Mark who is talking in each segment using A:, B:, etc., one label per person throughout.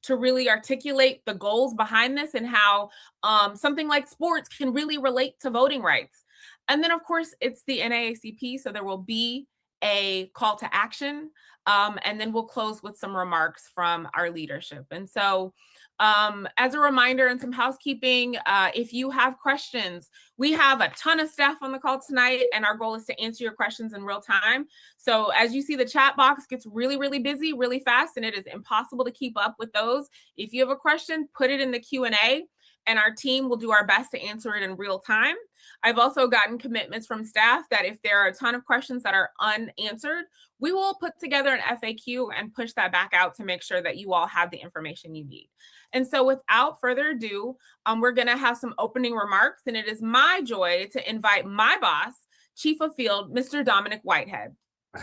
A: to really articulate the goals behind this and how something like sports can really relate to voting rights. And then, of course, it's the NAACP, so there will be a call to action, and then we'll close with some remarks from our leadership. And so, as a reminder and some housekeeping, if you have questions, we have a ton of staff on the call tonight, and our goal is to answer your questions in real time. So as you see, the chat box gets really, really busy really fast, and it is impossible to keep up with those. If you have a question, put it in the Q&A, and our team will do our best to answer it in real time. I've also gotten commitments from staff that if there are a ton of questions that are unanswered, we will put together an FAQ and push that back out to make sure that you all have the information you need. And so without further ado, we're going to have some opening remarks, and it is my joy to invite my boss, Chief of Field, Mr. Dominic Whitehead.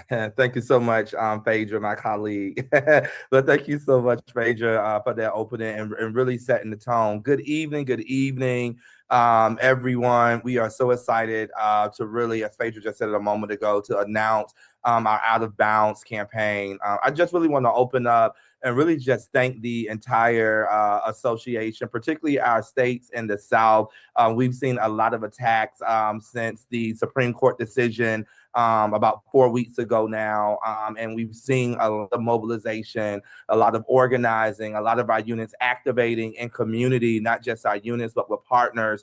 B: Thank you so much, Phaedra, my colleague. But thank you so much, Phaedra, for that opening and really setting the tone. Good evening, everyone. We are so excited to really, as Phaedra just said a moment ago, to announce our Out of Bounds campaign. I just really want to open up and really just thank the entire association, particularly our states in the South. We've seen a lot of attacks since the Supreme Court decision about 4 weeks ago now. And we've seen a lot of mobilization, a lot of organizing, a lot of our units activating in community, not just our units, but with partners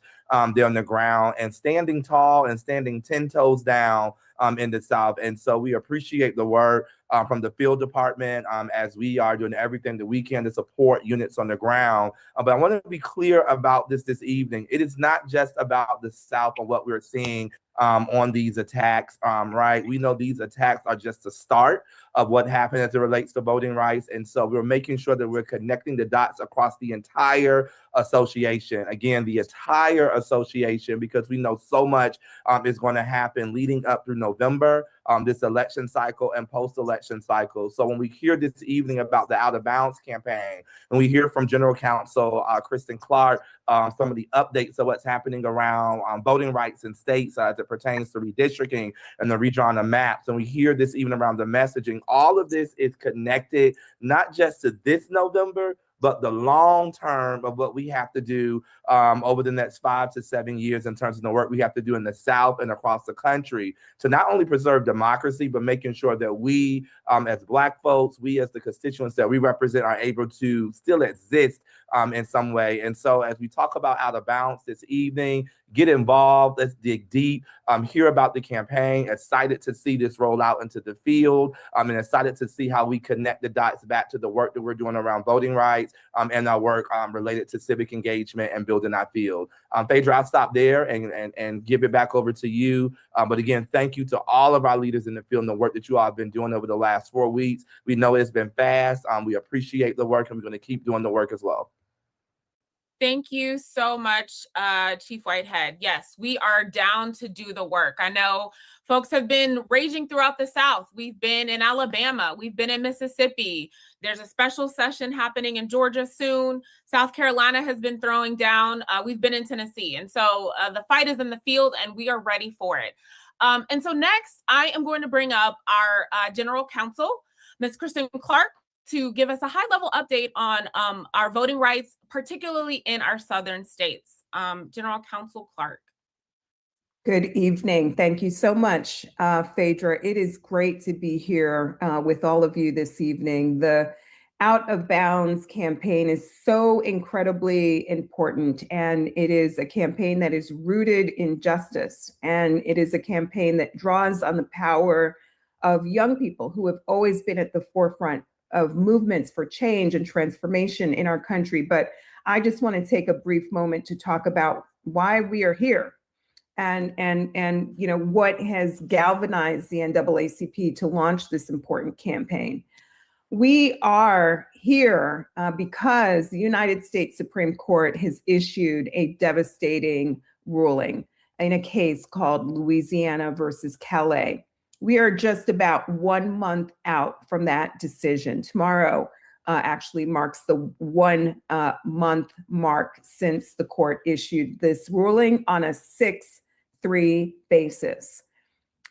B: there on the ground and standing tall and standing 10 toes down in the South. And so we appreciate the work from the field department as we are doing everything that we can to support units on the ground. But I want to be clear about this evening. It is not just about the South and what we're seeing on these attacks, right? We know these attacks are just the start of what happened as it relates to voting rights. And so we're making sure that we're connecting the dots across the entire association. Again, the entire association, because we know so much is going to happen leading up through November, this election cycle and post-election cycle. So when we hear this evening about the Out of Bounds campaign, and we hear from General Counsel Kristen Clark, some of the updates of what's happening around voting rights in states as it pertains to redistricting and the redrawn of maps, and we hear this even around the messaging, all of this is connected not just to this November, but the long term of what we have to do over the next 5 to 7 years in terms of the work we have to do in the South and across the country to not only preserve democracy, but making sure that we as Black folks, we as the constituents that we represent are able to still exist in some way. And so as we talk about Out of Bounds this evening, get involved, let's dig deep, hear about the campaign, excited to see this roll out into the field, and excited to see how we connect the dots back to the work that we're doing around voting rights and our work related to civic engagement and building our field. Phaedra, I'll stop there and give it back over to you. But again, thank you to all of our leaders in the field and the work that you all have been doing over the last 4 weeks. We know it's been fast. We appreciate the work, and we're going to keep doing the work as well.
A: Thank you so much, Chief Whitehead. Yes, we are down to do the work. I know folks have been raging throughout the South. We've been in Alabama. We've been in Mississippi. There's a special session happening in Georgia soon. South Carolina has been throwing down. We've been in Tennessee. And so the fight is in the field, and we are ready for it. And so next, I am going to bring up our General Counsel, Ms. Kristen Clark, to give us a high-level update on our voting rights, particularly in our southern states. General Counsel Clark.
C: Good evening. Thank you so much, Phaedra. It is great to be here with all of you this evening. The Out of Bounds campaign is so incredibly important, and it is a campaign that is rooted in justice, and it is a campaign that draws on the power of young people who have always been at the forefront of movements for change and transformation in our country. But I just want to take a brief moment to talk about why we are here and you know what has galvanized the NAACP to launch this important campaign. We are here because the United States Supreme Court has issued a devastating ruling in a case called Louisiana versus Calais. We are just about 1 month out from that decision. Tomorrow actually marks the 1 month mark since the court issued this ruling on a 6-3 basis.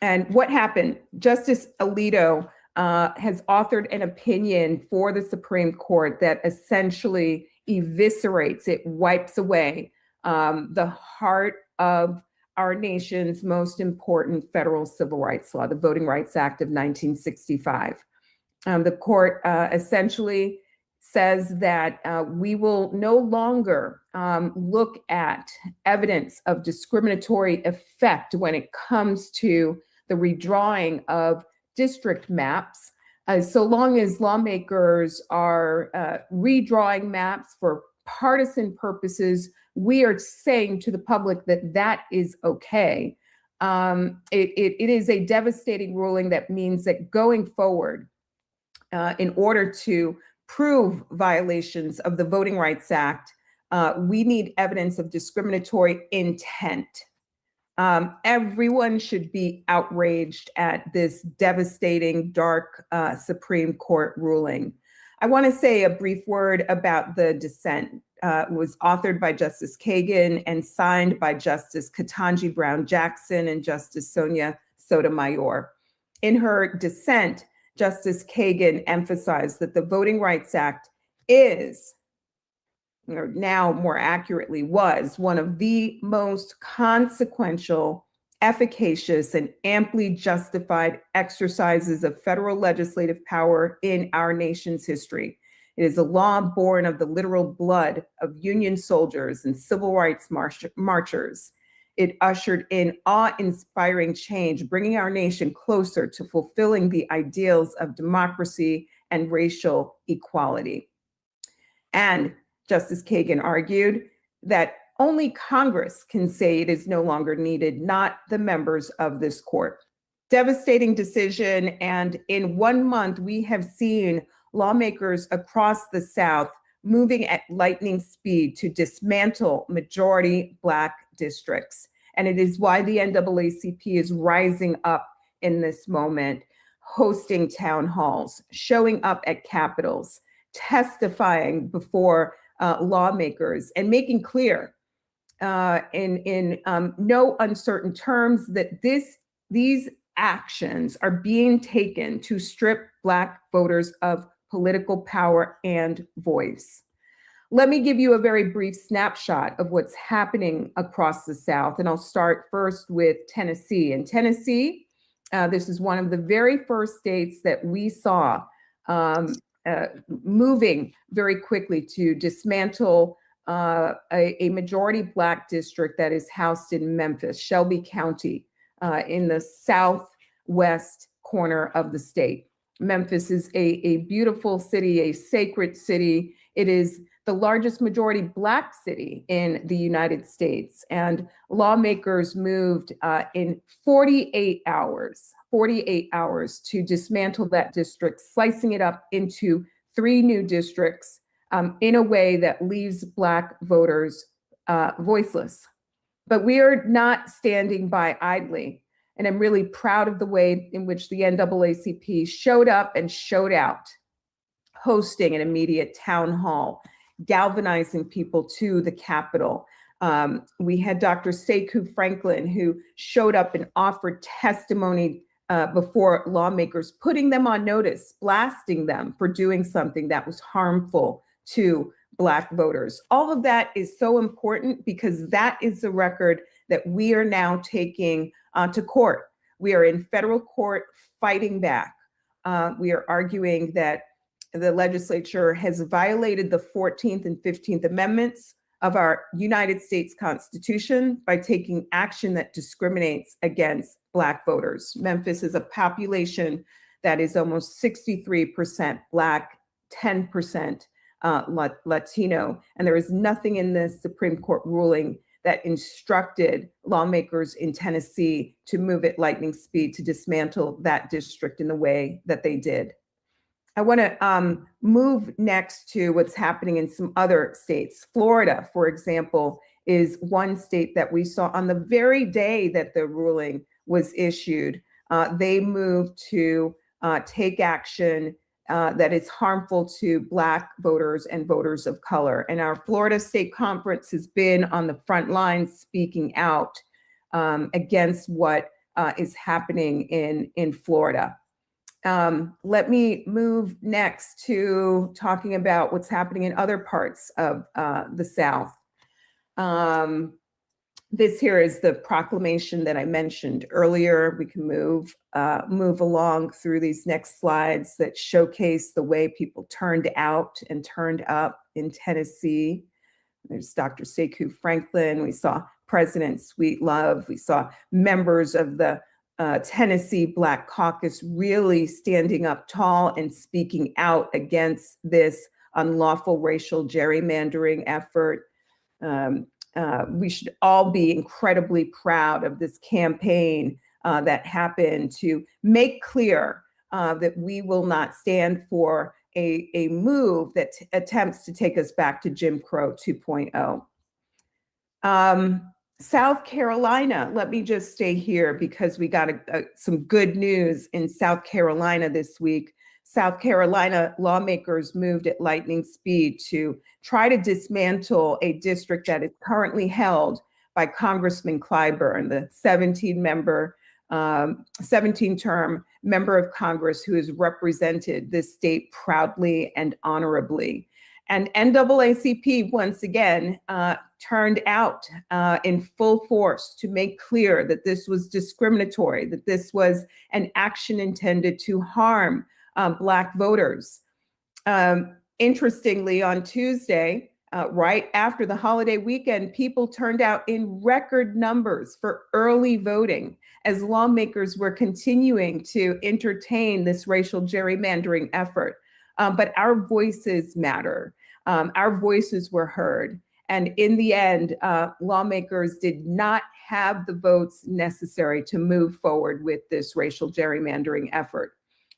C: And what happened? Justice Alito has authored an opinion for the Supreme Court that essentially eviscerates, it wipes away the heart of our nation's most important federal civil rights law, the Voting Rights Act of 1965. The court essentially says that we will no longer look at evidence of discriminatory effect when it comes to the redrawing of district maps, so long as lawmakers are redrawing maps for partisan purposes. We are saying to the public that that is okay. It is a devastating ruling that means that going forward, in order to prove violations of the Voting Rights Act, we need evidence of discriminatory intent. Everyone should be outraged at this devastating, dark Supreme Court ruling. I want to say a brief word about the dissent. It was authored by Justice Kagan and signed by Justice Ketanji Brown Jackson and Justice Sonia Sotomayor. In her dissent, Justice Kagan emphasized that the Voting Rights Act is, or now more accurately was, one of the most consequential, efficacious, and amply justified exercises of federal legislative power in our nation's history. It is a law born of the literal blood of Union soldiers and civil rights marchers. It ushered in awe-inspiring change, bringing our nation closer to fulfilling the ideals of democracy and racial equality. And Justice Kagan argued that only Congress can say it is no longer needed, not the members of this court. Devastating decision, and in 1 month, we have seen lawmakers across the South moving at lightning speed to dismantle majority Black districts. And it is why the NAACP is rising up in this moment, hosting town halls, showing up at capitals, testifying before lawmakers, and making clear in no uncertain terms that these actions are being taken to strip Black voters of political power and voice. Let me give you a very brief snapshot of what's happening across the South, and I'll start first with Tennessee. In Tennessee, this is one of the very first states that we saw moving very quickly to dismantle a majority Black district that is housed in Memphis, Shelby County, in the southwest corner of the state. Memphis is a beautiful city, a sacred city. It is the largest majority Black city in the United States. And lawmakers moved in 48 hours to dismantle that district, slicing it up into 3 new districts in a way that leaves Black voters voiceless. But we are not standing by idly. And I'm really proud of the way in which the NAACP showed up and showed out, hosting an immediate town hall, galvanizing people to the Capitol. We had Dr. Sekou Franklin, who showed up and offered testimony before lawmakers, putting them on notice, blasting them for doing something that was harmful to Black voters. All of that is so important because that is the record that we are now taking to court. We are in federal court fighting back. We are arguing that the legislature has violated the 14th and 15th Amendments of our United States Constitution by taking action that discriminates against Black voters. Memphis is a population that is almost 63% Black, 10% Latino, and there is nothing in this Supreme Court ruling that instructed lawmakers in Tennessee to move at lightning speed to dismantle that district in the way that they did. I want to move next to what's happening in some other states. Florida, for example, is one state that we saw on the very day that the ruling was issued. They moved to take action that is harmful to Black voters and voters of color. And our Florida State Conference has been on the front lines speaking out against what is happening in Florida. Let me move next to talking about what's happening in other parts of the South. This here is the proclamation that I mentioned earlier. We can move along through these next slides that showcase the way people turned out and turned up in Tennessee. There's Dr. Sekou Franklin. We saw President Sweet Love. We saw members of the Tennessee Black Caucus really standing up tall and speaking out against this unlawful racial gerrymandering effort. We should all be incredibly proud of this campaign that happened to make clear that we will not stand for a move that attempts to take us back to Jim Crow 2.0. South Carolina, let me just stay here because we got some good news in South Carolina this week. South Carolina lawmakers moved at lightning speed to try to dismantle a district that is currently held by Congressman Clyburn, the 17-term member of Congress who has represented this state proudly and honorably. And NAACP, once again, turned out in full force to make clear that this was discriminatory, that this was an action intended to harm Black voters. Interestingly, on Tuesday, right after the holiday weekend, people turned out in record numbers for early voting as lawmakers were continuing to entertain this racial gerrymandering effort. But our voices matter. Our voices were heard. And in the end, lawmakers did not have the votes necessary to move forward with this racial gerrymandering effort.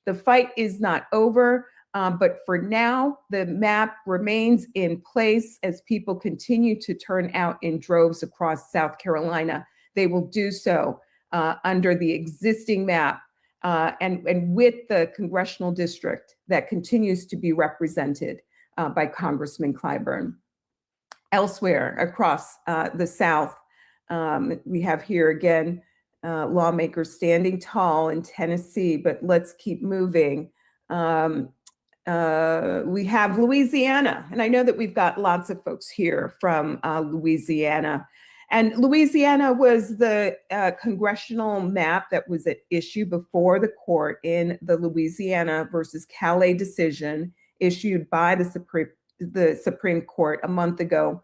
C: The fight is not over, but for now, the map remains in place as people continue to turn out in droves across South Carolina. They will do so under the existing map and with the congressional district that continues to be represented by Congressman Clyburn. Elsewhere across the South, we have here again lawmakers standing tall in Tennessee, but let's keep moving. We have Louisiana, and I know that we've got lots of folks here from Louisiana. And Louisiana was the congressional map that was at issue before the court in the Louisiana versus Calais decision issued by the Supreme Court a month ago.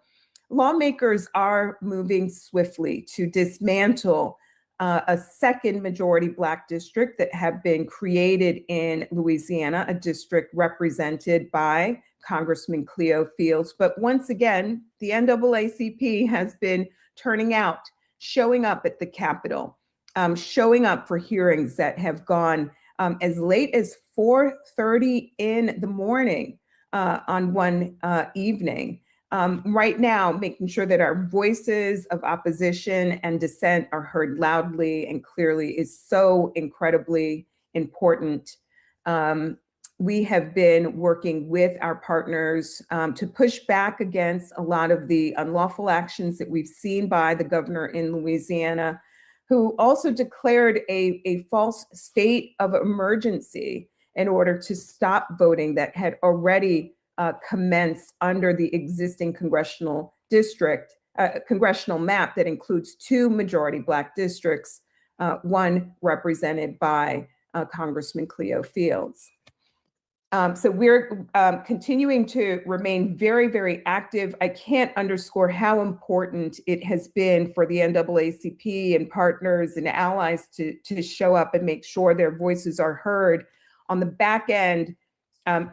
C: Lawmakers are moving swiftly to dismantle a second majority Black district that have been created in Louisiana, a district represented by Congressman Cleo Fields. But once again, the NAACP has been turning out, showing up at the Capitol, showing up for hearings that have gone as late as 4:30 in the morning on one evening. Right now, making sure that our voices of opposition and dissent are heard loudly and clearly is so incredibly important. We have been working with our partners to push back against a lot of the unlawful actions that we've seen by the governor in Louisiana, who also declared a false state of emergency in order to stop voting that had already commenced under the existing congressional map that includes two majority Black districts, one represented by Congressman Cleo Fields. So we're continuing to remain very, very active. I can't underscore how important it has been for the NAACP and partners and allies to show up and make sure their voices are heard. On the back end,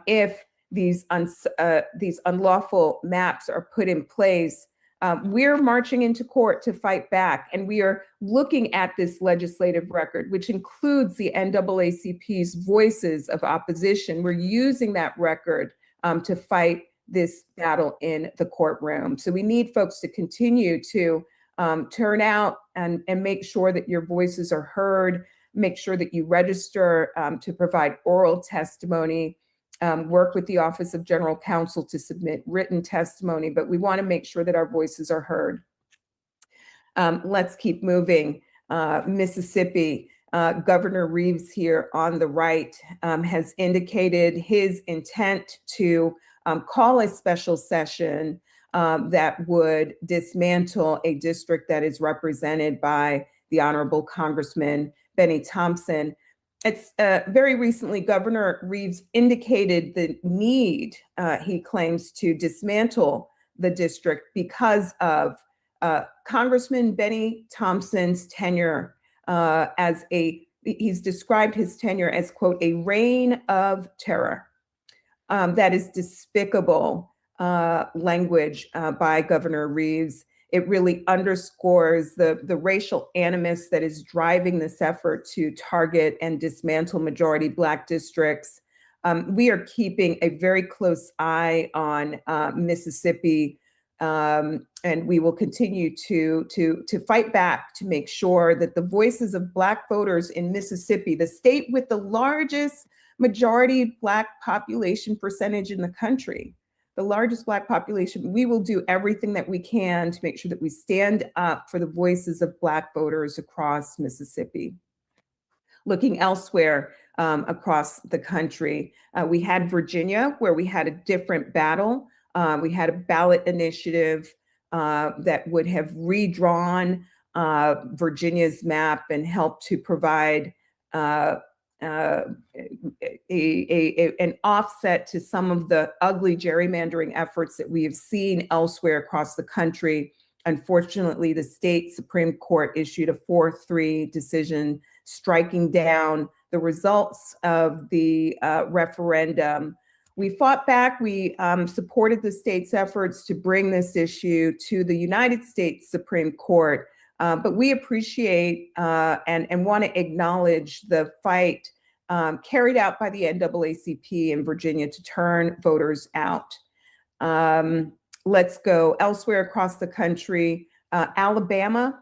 C: if these unlawful maps are put in place, we're marching into court to fight back, and we are looking at this legislative record, which includes the NAACP's voices of opposition. We're using that record to fight this battle in the courtroom. So we need folks to continue to turn out and make sure that your voices are heard, make sure that you register to provide oral testimony, work with the Office of General Counsel to submit written testimony, but we want to make sure that our voices are heard. Let's keep moving. Mississippi, Governor Reeves here on the right has indicated his intent to call a special session that would dismantle a district that is represented by the Honorable Congressman Benny Thompson. It's very recently, Governor Reeves indicated the need, he claims, to dismantle the district because of Congressman Benny Thompson's tenure he's described his tenure as, quote, a reign of terror. That is despicable language by Governor Reeves. It really underscores the racial animus that is driving this effort to target and dismantle majority Black districts. We are keeping a very close eye on Mississippi, and we will continue to fight back to make sure that the voices of Black voters in Mississippi, the state with the largest majority Black population percentage in the country, the largest Black population, we will do everything that we can to make sure that we stand up for the voices of Black voters across Mississippi. Looking elsewhere across the country, we had Virginia, where we had a different battle. We had a ballot initiative that would have redrawn Virginia's map and helped to provide an offset to some of the ugly gerrymandering efforts that we have seen elsewhere across the country. Unfortunately, the state Supreme Court issued a 4-3 decision striking down the results of the referendum. We fought back. We supported the state's efforts to bring this issue to the United States Supreme Court. But we appreciate and want to acknowledge the fight carried out by the NAACP in Virginia to turn voters out. Let's go elsewhere across the country. Alabama.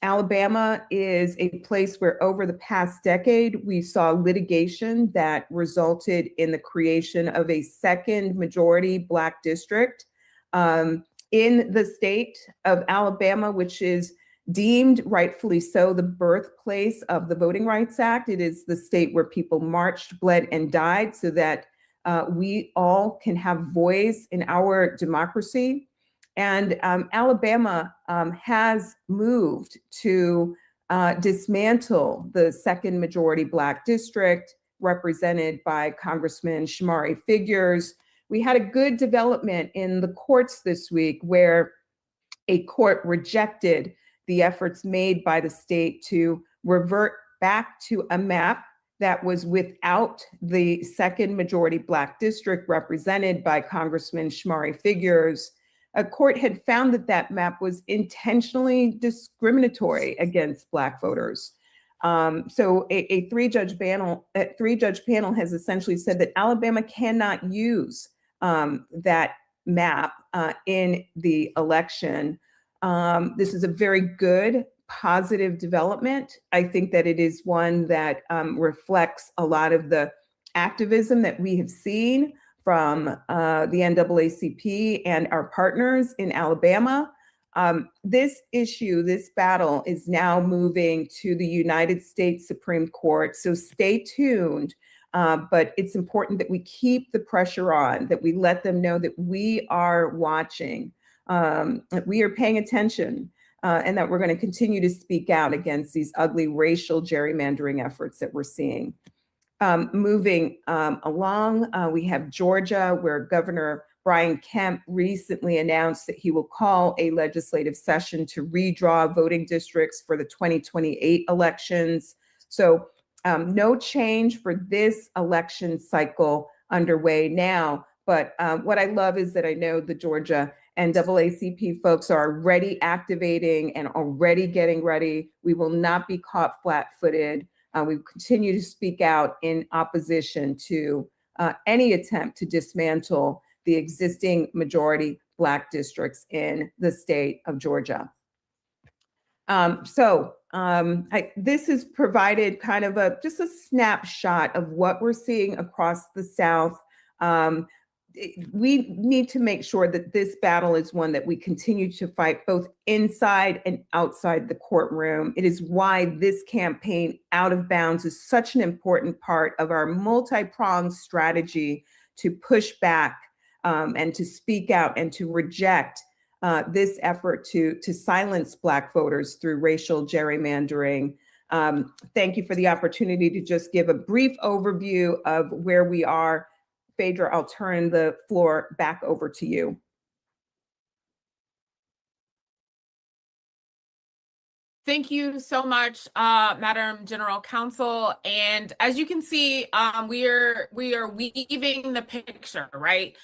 C: Alabama is a place where over the past decade, we saw litigation that resulted in the creation of a second majority Black district in the state of Alabama, which is deemed rightfully so the birthplace of the Voting Rights Act. It is the state where people marched, bled, and died so that we all can have voice in our democracy. And Alabama has moved to dismantle the second majority Black district represented by Congressman Shamari Figures. We had a good development in the courts this week where a court rejected the efforts made by the state to revert back to a map that was without the second majority Black district represented by Congressman Shamari Figures. A court had found that that map was intentionally discriminatory against Black voters. So a three-judge panel has essentially said that Alabama cannot use that map in the election. This is a very good, positive development. I think that it is one that reflects a lot of the activism that we have seen from the NAACP and our partners in Alabama. This issue, this battle is now moving to the United States Supreme Court. So stay tuned. But it's important that we keep the pressure on, that we let them know that we are watching, that we are paying attention, and that we're going to continue to speak out against these ugly racial gerrymandering efforts that we're seeing. Moving along, we have Georgia, where Governor Brian Kemp recently announced that he will call a legislative session to redraw voting districts for the 2028 elections. So no change for this election cycle underway now. But what I love is that I know the Georgia NAACP folks are already activating and already getting ready. We will not be caught flat-footed. We continue to speak out in opposition to any attempt to dismantle the existing majority Black districts in the state of Georgia. This has provided kind of just a snapshot of what we're seeing across the South. we need to make sure that this battle is one that we continue to fight both inside and outside the courtroom. It is why this campaign, Out of Bounds, is such an important part of our multi-pronged strategy to push back and to speak out and to reject this effort to silence Black voters through racial gerrymandering. Thank you for the opportunity to just give a brief overview of where we are. Phaedra, I'll turn the floor back over to you.
A: Thank you so much, Madam General Counsel. And as you can see, we are weaving the picture, right?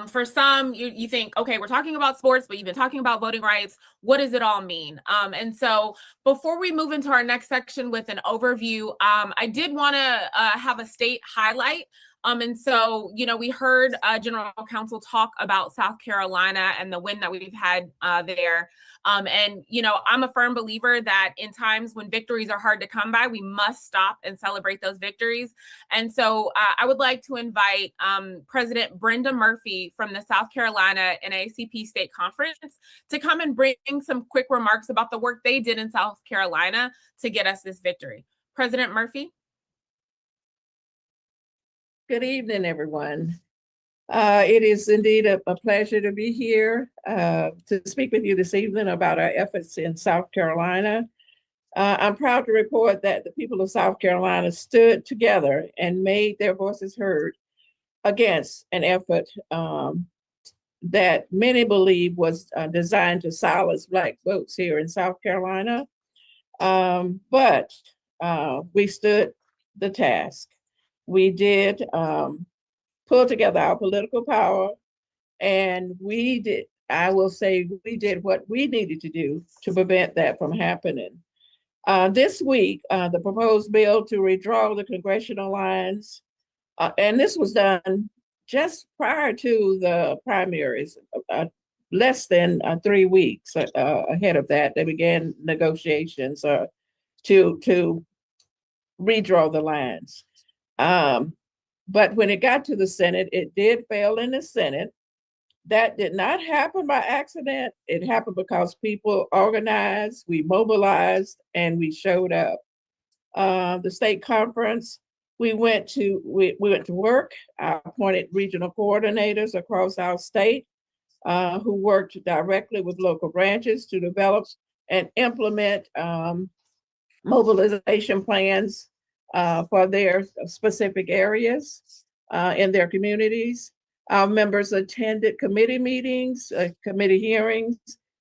A: For some, you think, okay, we're talking about sports, but you've been talking about voting rights. What does it all mean? And so before we move into our next section with an overview, I did want to have a state highlight. And so, we heard General Counsel talk about South Carolina and the win that we've had there. And, I'm a firm believer that in times when victories are hard to come by, we must stop and celebrate those victories. And so I would like to invite President Brenda Murphy from the South Carolina NAACP State Conference to come and bring some quick remarks about the work they did in South Carolina to get us this victory. President Murphy.
D: Good evening, everyone. It is indeed a pleasure to be here to speak with you this evening about our efforts in South Carolina. I'm proud to report that the people of South Carolina stood together and made their voices heard against an effort that many believe was designed to silence Black votes here in South Carolina. But we stood the task. We did pull together our political power, and we did what we needed to do to prevent that from happening. This week, the proposed bill to redraw the congressional lines, and this was done just prior to the primaries, less than 3 weeks ahead of that, they began negotiations to redraw the lines. But when it got to the Senate, it did fail in the Senate. That did not happen by accident. It happened because people organized, we mobilized, and we showed up. The state conference, we went to work. I appointed regional coordinators across our state who worked directly with local branches to develop and implement mobilization plans for their specific areas in their communities. Our members attended committee meetings, committee hearings.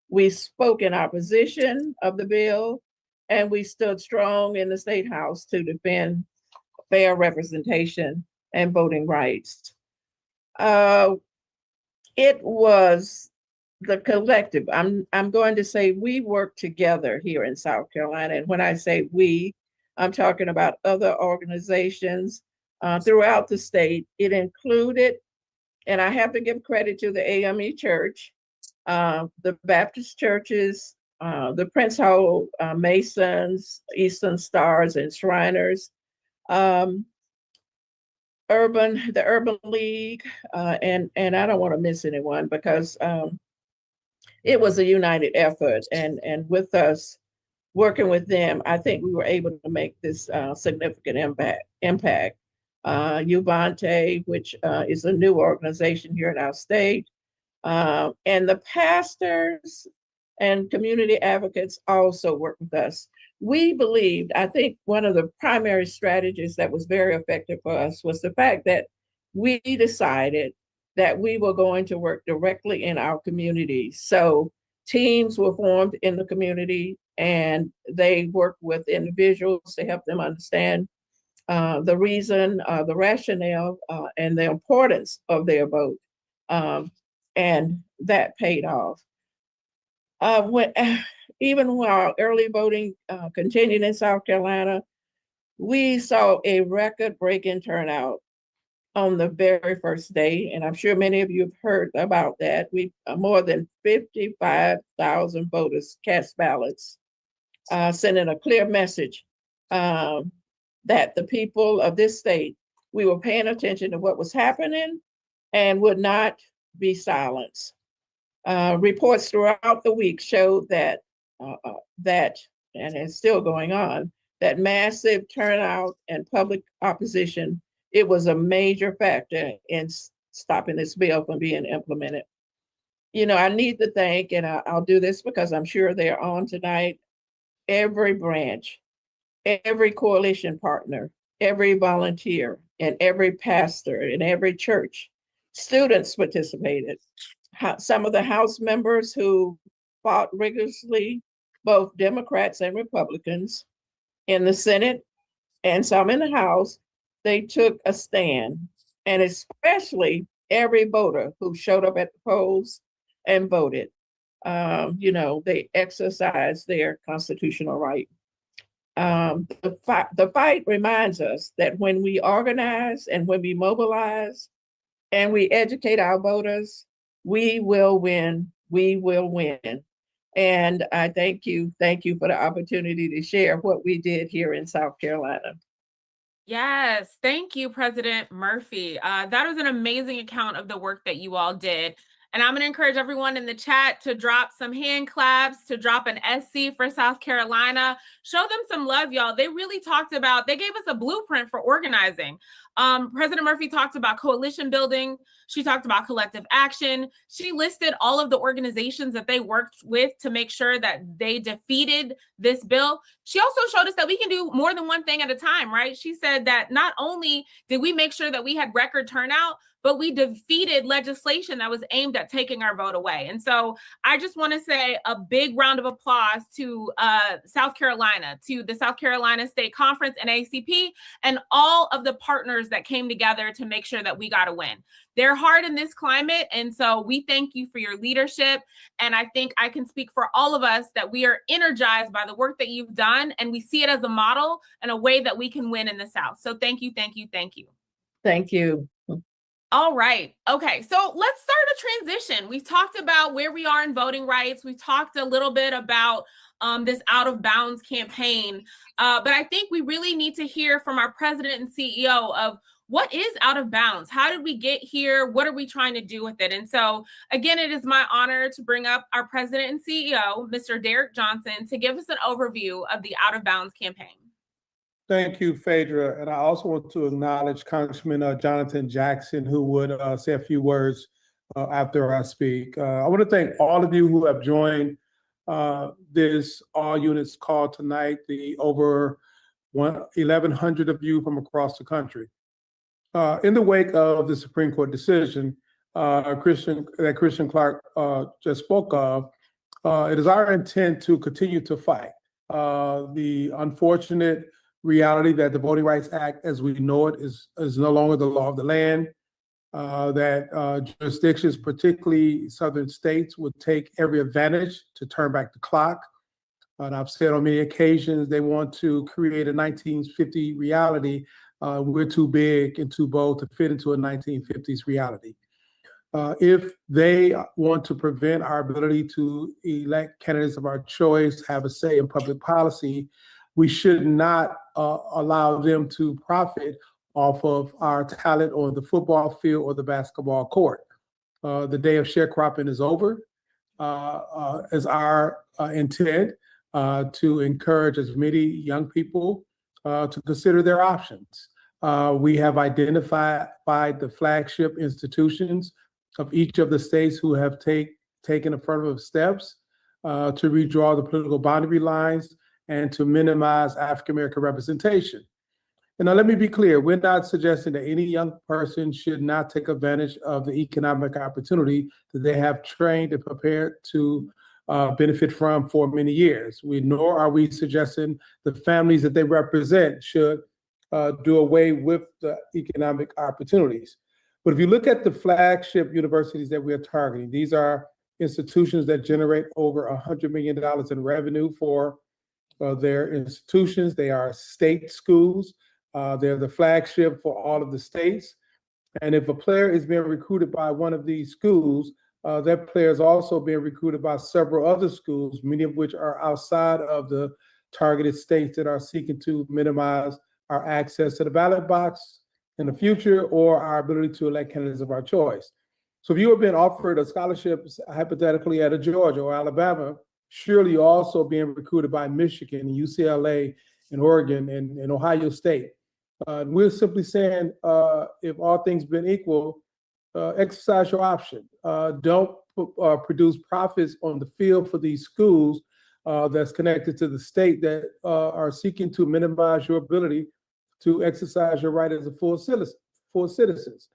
D: We spoke in opposition of the bill, and we stood strong in the State House to defend fair representation and voting rights. It was the collective. I'm going to say we work together here in South Carolina. And when I say we, I'm talking about other organizations throughout the state. It included, and I have to give credit to the AME Church, the Baptist churches, the Prince Hall Masons, Eastern Stars and Shriners, the Urban League, and I don't want to miss anyone because it was a united effort, and with us working with them, I think we were able to make this significant impact. Uvante, which is a new organization here in our state, and the pastors and community advocates also work with us. We believed, I think one of the primary strategies that was very effective for us was the fact that we decided that we were going to work directly in our communities. So teams were formed in the community, and they worked with individuals to help them understand the reason, the rationale, and the importance of their vote. And that paid off. Even while early voting continued in South Carolina, we saw a record-breaking turnout on the very first day, and I'm sure many of you have heard about that. We more than 55,000 voters cast ballots, sending a clear message that the people of this state, we were paying attention to what was happening, and would not be silenced. Reports throughout the week showed that, and it's still going on, that massive turnout and public opposition, it was a major factor in stopping this bill from being implemented. You know, I need to thank, and I'll do this because I'm sure they're on tonight, every branch, every coalition partner, every volunteer, and every pastor in every church. Students participated. Some of the House members who fought rigorously, both Democrats and Republicans, in the Senate and some in the House, they took a stand. And especially every voter who showed up at the polls and voted. You know, they exercised their constitutional right. The fight reminds us that when we organize and when we mobilize and we educate our voters, we will win. We will win. And I thank you for the opportunity to share what we did here in South Carolina.
A: Yes, thank you, President Murphy. That was an amazing account of the work that you all did. And I'm going to encourage everyone in the chat to drop some hand claps, to drop an SC for South Carolina. Show them some love, y'all. They really talked about, they gave us a blueprint for organizing. President Murphy talked about coalition building. She talked about collective action. She listed all of the organizations that they worked with to make sure that they defeated this bill. She also showed us that we can do more than one thing at a time, right? She said that not only did we make sure that we had record turnout, but we defeated legislation that was aimed at taking our vote away. And so I just want to say a big round of applause to South Carolina, to the South Carolina State Conference and Naacp, and all of the partners that came together to make sure that we got a win. They're hard in this climate, and so we thank you for your leadership. And I think I can speak for all of us that we are energized by the work that you've done, and we see it as a model and a way that we can win in the South. So thank you, thank you, thank you.
D: Thank you.
A: All right. Okay. So let's start a transition. We've talked about where we are in voting rights. We've talked a little bit about this out of bounds campaign. But I think we really need to hear from our president and CEO of what is out of bounds? How did we get here? What are we trying to do with it? And so, again, it is my honor to bring up our president and CEO, Mr. Derrick Johnson, to give us an overview of the out of bounds campaign.
E: Thank you, Phaedra. And I also want to acknowledge Congressman Jonathan Jackson, who would say a few words after I speak. I want to thank all of you who have joined this all units call tonight, the over 1,100 of you from across the country. In the wake of the Supreme Court decision Christian Clark just spoke of, it is our intent to continue to fight the unfortunate reality that the Voting Rights Act, as we know it, is no longer the law of the land, that jurisdictions, particularly southern states, would take every advantage to turn back the clock. And I've said on many occasions, they want to create a 1950 reality. We're too big and too bold to fit into a 1950s reality. If they want to prevent our ability to elect candidates of our choice, have a say in public policy, we should not allow them to profit off of our talent on the football field or the basketball court. The day of sharecropping is over. Is our intent to encourage as many young people to consider their options. We have identified the flagship institutions of each of the states who have taken affirmative steps to redraw the political boundary lines and to minimize African-American representation. And now let me be clear, we're not suggesting that any young person should not take advantage of the economic opportunity that they have trained and prepared to benefit from for many years. Nor are we suggesting the families that they represent should do away with the economic opportunities. But if you look at the flagship universities that we are targeting, these are institutions that generate over $100 million in revenue for their institutions. They are state schools. They're the flagship for all of the states. And if a player is being recruited by one of these schools, that player is also being recruited by several other schools, many of which are outside of the targeted states that are seeking to minimize our access to the ballot box in the future or our ability to elect candidates of our choice. So if you have been offered a scholarship, hypothetically at a Georgia or Alabama, surely you're also being recruited by Michigan and UCLA and Oregon and Ohio State. We're simply saying, if all things been equal, exercise your option. Don't produce profits on the field for these schools that's connected to the state that are seeking to minimize your ability to exercise your right as a full citizens.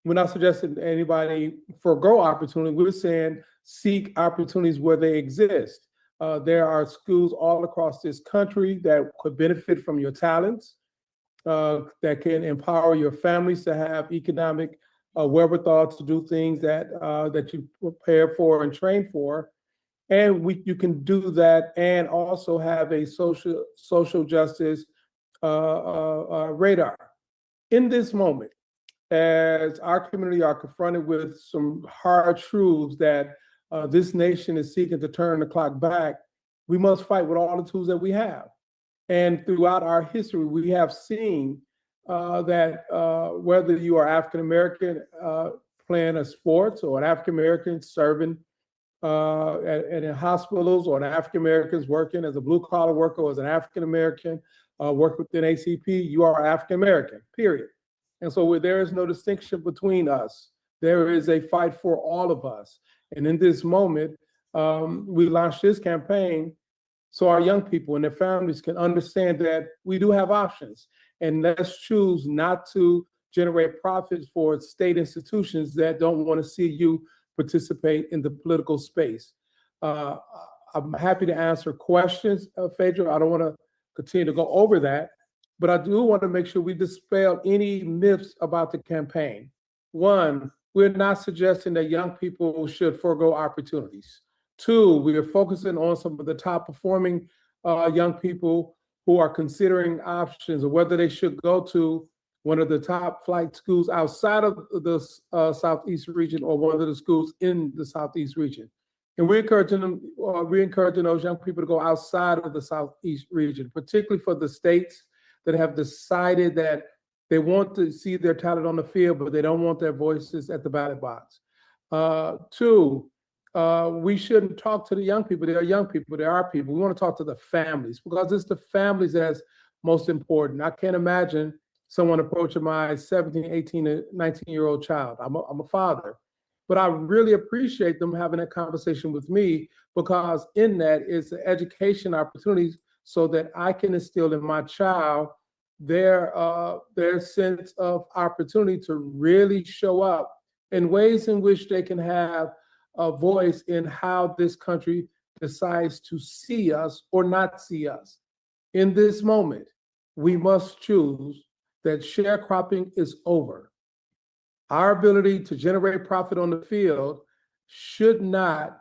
E: We're not suggesting anybody forego opportunity. We're saying seek opportunities where they exist. There are schools all across this country that could benefit from your talents, that can empower your families to have economic wherewithal to do things that you prepare for and train for. And you can do that and also have a social justice radar. In this moment, as our community are confronted with some hard truths that this nation is seeking to turn the clock back, we must fight with all the tools that we have. And throughout our history, we have seen that whether you are African American playing a sports or an African American serving in hospitals, or an African Americans working as a blue collar worker, or as an African American working with Naacp, you are African American, period. And so there is no distinction between us. There is a fight for all of us. And in this moment, we launched this campaign so our young people and their families can understand that we do have options. And let's choose not to generate profits for state institutions that don't want to see you participate in the political space. I'm happy to answer questions, Phaedra. I don't want to continue to go over that, but I do want to make sure we dispel any myths about the campaign. One, we're not suggesting that young people should forego opportunities. Two, we are focusing on some of the top performing young people who are considering options of whether they should go to one of the top flight schools outside of the Southeast region or one of the schools in the Southeast region. And we're encouraging those young people to go outside of the Southeast region, particularly for the states that have decided that they want to see their talent on the field, but they don't want their voices at the ballot box. Two, we shouldn't talk to the young people. They are young people. They are people. We want to talk to the families, because it's the families that's most important. I can't imagine someone approaching my 17, 18, 19-year-old child. I'm a father. But I really appreciate them having a conversation with me, because in that is the education opportunities so that I can instill in my child their sense of opportunity to really show up in ways in which they can have a voice in how this country decides to see us or not see us. In this moment, we must choose that sharecropping is over. Our ability to generate profit on the field should not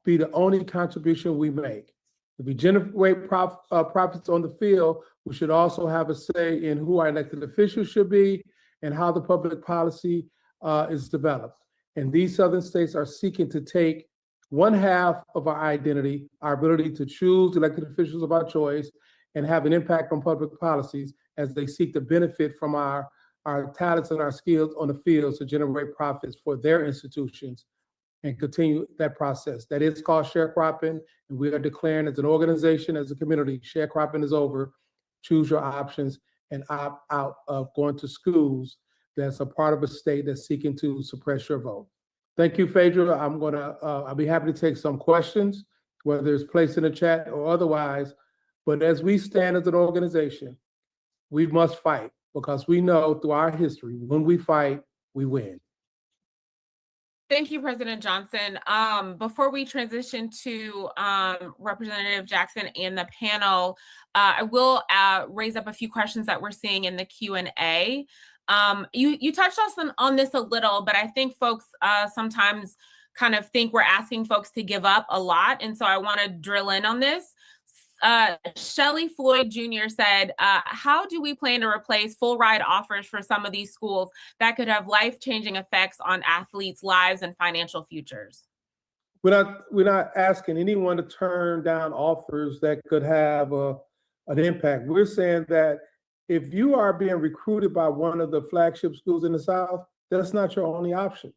E: be the only contribution we make. If we generate profits on the field, we should also have a say in who our elected officials should be and how the public policy is developed. And these southern states are seeking to take one half of our identity, our ability to choose elected officials of our choice, and have an impact on public policies as they seek to benefit from our talents and our skills on the field to generate profits for their institutions and continue that process. That is called sharecropping, and we are declaring as an organization, as a community, sharecropping is over. Choose your options and opt out of going to schools that's a part of a state that's seeking to suppress your vote. Thank you, Phaedra. I'll be happy to take some questions, whether it's placed in the chat or otherwise. But as we stand as an organization, we must fight, because we know through our history, when we fight, we win.
A: Thank you, President Johnson. Before we transition to Representative Jackson and the panel, I will raise up a few questions that we're seeing in the Q&A. You touched on this a little, but I think folks sometimes kind of think we're asking folks to give up a lot. And so I want to drill in on this. Shelley Floyd Jr. said, how do we plan to replace full ride offers for some of these schools that could have life-changing effects on athletes' lives and financial futures?
E: We're not asking anyone to turn down offers that could have an impact. We're saying that if you are being recruited by one of the flagship schools in the South, that's not your only option.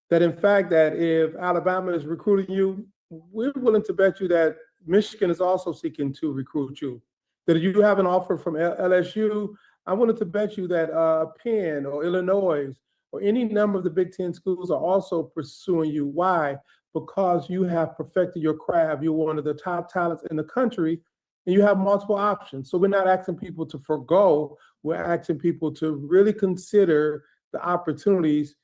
E: That in fact, that if Alabama is recruiting you, we're willing to bet you that Michigan is also seeking to recruit you. That if you have an offer from LSU, I'm willing to bet you that Penn or Illinois or any number of the Big Ten schools are also pursuing you. Why? Because you have perfected your craft. You're one of the top talents in the country, and you have multiple options. So we're not asking people to forgo. We're asking people to really consider the opportunities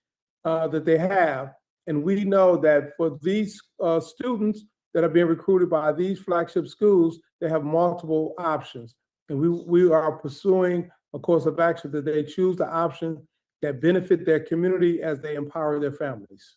E: that they have. And we know that for these students that are being recruited by these flagship schools, they have multiple options. And we are pursuing a course of action that they choose the option that benefit their community as they empower their families.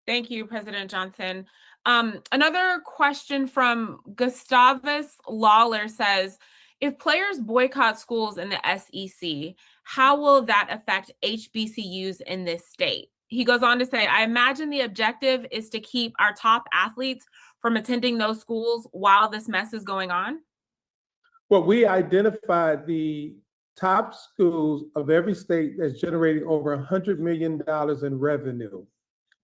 A: Thank you, President Johnson. Another question from Gustavus Lawler says, if players boycott schools in the SEC, how will that affect HBCUs in this state? He goes on to say, I imagine the objective is to keep our top athletes from attending those schools while this mess is going on.
E: Well, we identified the top schools of every state that's generating over $100 million in revenue.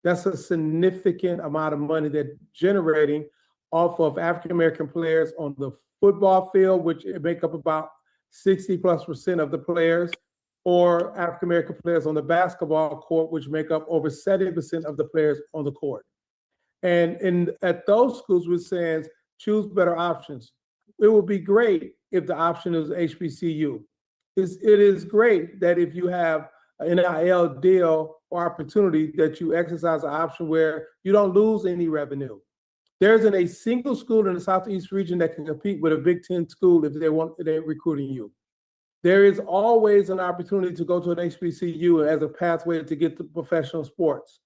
E: That's a significant amount of money they're generating off of African-American players on the football field, which make up about 60+% of the players, or African-American players on the basketball court, which make up over 70% of the players on the court. And at those schools, we're saying, choose better options. It would be great if the option is HBCU. It is great that if you have an NIL deal or opportunity that you exercise an option where you don't lose any revenue. There isn't a single school in the Southeast region that can compete with a Big Ten school if they're recruiting you. There is always an opportunity to go to an HBCU as a pathway to get to professional sports.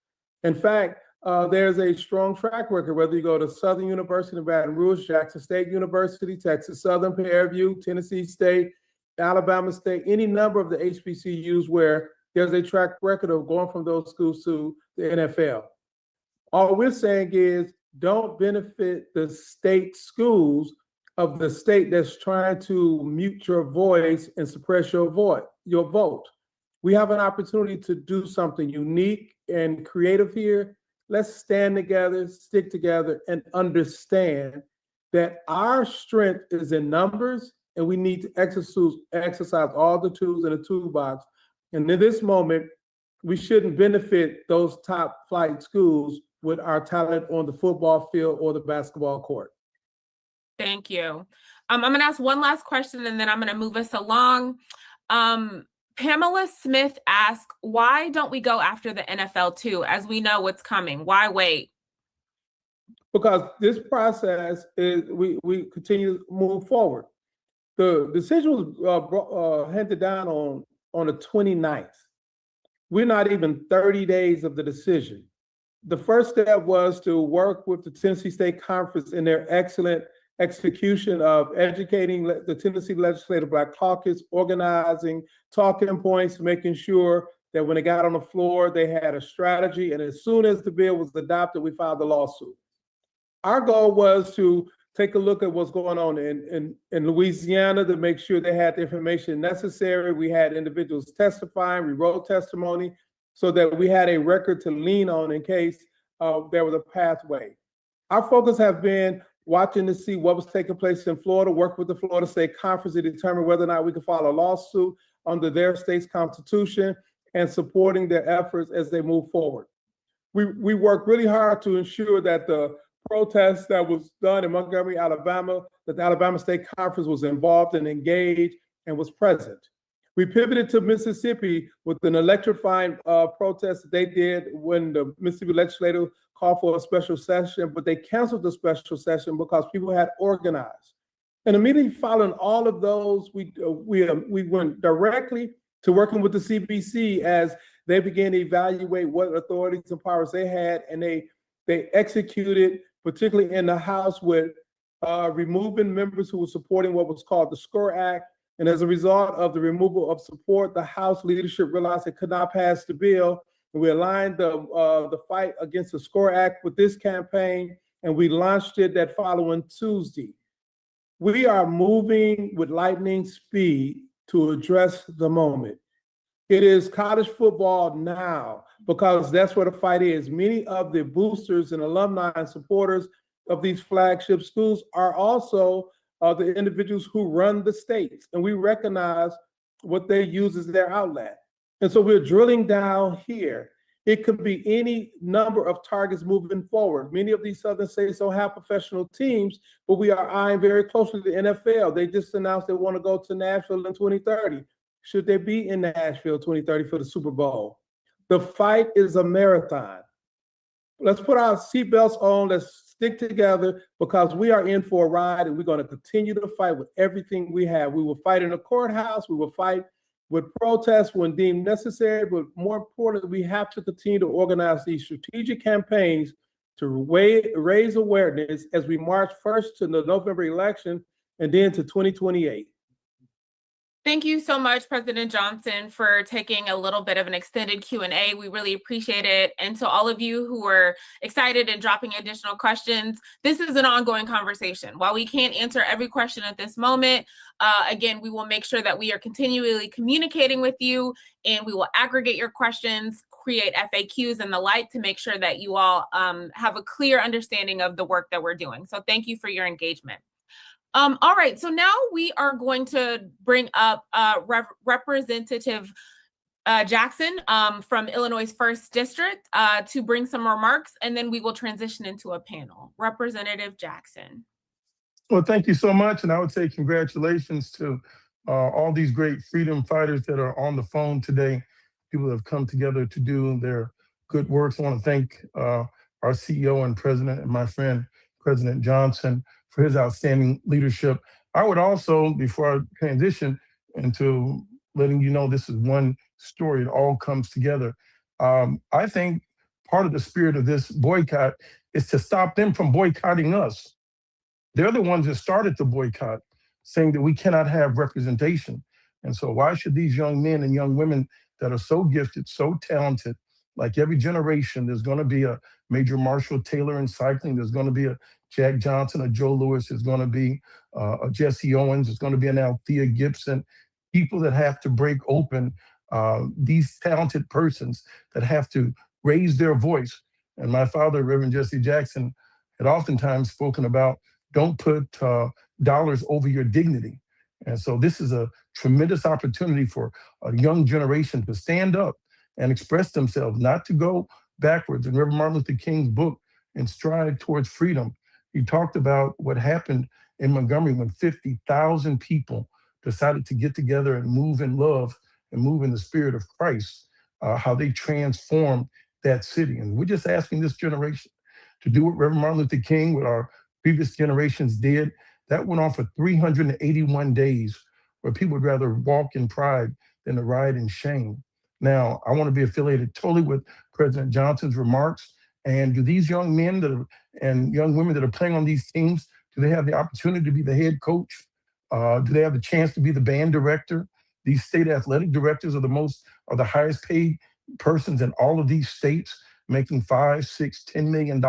E: In fact, there's a strong track record, whether you go to Southern University of Baton Rouge, Jackson State University, Texas Southern, Fairview, Tennessee State, Alabama State, any number of the HBCUs where there's a track record of going from those schools to the NFL. All we're saying is don't benefit the state schools of the state that's trying to mute your voice and suppress your vote. We have an opportunity to do something unique and creative here. Let's stand together, stick together, and understand that our strength is in numbers, and we need to exercise all the tools in the toolbox. And in this moment, we shouldn't benefit those top flight schools with our talent on the football field or the basketball court.
A: Thank you. I'm going to ask one last question, and then I'm going to move us along. Pamela Smith asked, why don't we go after the NFL too, as we know what's coming? Why wait?
E: Because this process is, we continue to move forward. The decision was handed down on the 29th. We're not even 30 days of the decision. The first step was to work with the Tennessee State Conference in their excellent execution of educating the Tennessee Legislative Black Caucus, organizing talking points, making sure that when they got on the floor, they had a strategy. And as soon as the bill was adopted, we filed the lawsuit. Our goal was to take a look at what's going on in Louisiana to make sure they had the information necessary. We had individuals testifying, we wrote testimony so that we had a record to lean on in case there was a pathway. Our focus have been watching to see what was taking place in Florida, work with the Florida State Conference to determine whether or not we could file a lawsuit under their state's constitution and supporting their efforts as they move forward. We worked really hard to ensure that the protest that was done in Montgomery, Alabama, that the Alabama State Conference was involved and engaged and was present. We pivoted to Mississippi with an electrifying protest that they did when the Mississippi legislature called for a special session, but they canceled the special session because people had organized. And immediately following all of those, we went directly to working with the CBC as they began to evaluate what authorities and powers they had, and they executed, particularly in the House, with removing members who were supporting what was called the SCORE Act. And as a result of the removal of support, the House leadership realized it could not pass the bill. And we aligned the fight against the SCORE Act with this campaign, and we launched it that following Tuesday. We are moving with lightning speed to address the moment. It is college football now because that's where the fight is. Many of the boosters and alumni and supporters of these flagship schools are also the individuals who run the states, and we recognize what they use as their outlet. And so we're drilling down here. It could be any number of targets moving forward. Many of these southern states don't have professional teams, but we are eyeing very closely the NFL. They just announced they want to go to Nashville in 2030. Should they be in Nashville 2030 for the Super Bowl? The fight is a marathon. Let's put our seatbelts on. Let's stick together because we are in for a ride, and we're going to continue to fight with everything we have. We will fight in the courthouse. We will fight with protests when deemed necessary. But more importantly, we have to continue to organize these strategic campaigns to raise awareness as we march first to the November election and then to 2028.
A: Thank you so much, President Johnson, for taking a little bit of an extended Q&A. We really appreciate it. And to all of you who are excited and dropping additional questions, this is an ongoing conversation. While we can't answer every question at this moment, again, we will make sure that we are continually communicating with you, and we will aggregate your questions, create FAQs and the like to make sure that you all have a clear understanding of the work that we're doing. So thank you for your engagement. All right, so now we are going to bring up Representative Jackson from Illinois' 1st District to bring some remarks, and then we will transition into a panel. Representative Jackson.
F: Well, thank you so much, and I would say congratulations to all these great freedom fighters that are on the phone today, people that have come together to do their good works. I want to thank our CEO and president and my friend, President Johnson, for his outstanding leadership. I would also, before I transition into letting you know this is one story, it all comes together. I think part of the spirit of this boycott is to stop them from boycotting us. They're the ones that started the boycott, saying that we cannot have representation. And so why should these young men and young women that are so gifted, so talented, like every generation, there's going to be a Major Marshall Taylor in cycling, there's going to be a Jack Johnson, a Joe Lewis, there's going to be a Jesse Owens, there's going to be an Althea Gibson, people that have to break open these talented persons that have to raise their voice. And my father, Reverend Jesse Jackson, had oftentimes spoken about don't put dollars over your dignity. And so this is a tremendous opportunity for a young generation to stand up and express themselves, not to go backwards. In Reverend Martin Luther King's book, In Stride Towards Freedom, he talked about what happened in Montgomery when 50,000 people decided to get together and move in love and move in the spirit of Christ, how they transformed that city. And we're just asking this generation to do what Reverend Martin Luther King, what our previous generations did. That went on for 381 days, where people would rather walk in pride than to ride in shame. Now, I want to be affiliated totally with President Johnson's remarks. And do these young men and young women that are playing on these teams, do they have the opportunity to be the head coach? Do they have the chance to be the band director? These state athletic directors are the highest paid persons in all of these states, making $5, $6, $10 million.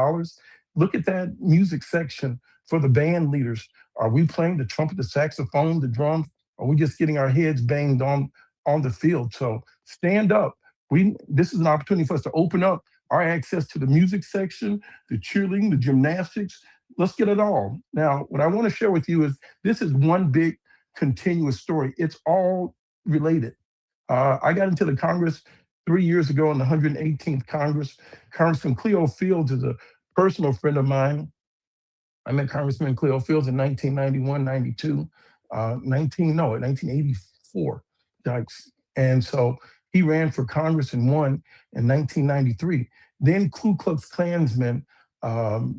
F: Look at that music section for the band leaders. Are we playing the trumpet, the saxophone, the drums? Are we just getting our heads banged on the field? So stand up. This is an opportunity for us to open up our access to the music section, the cheerleading, the gymnastics. Let's get it all. Now, what I want to share with you is this is one big continuous story. It's all related. I got into the Congress 3 years ago in the 118th Congress. Congressman Cleo Fields is a personal friend of mine. I met Congressman Cleo Fields in 1991, 92, 1984. And so he ran for Congress and won in 1993. Then Ku Klux Klansman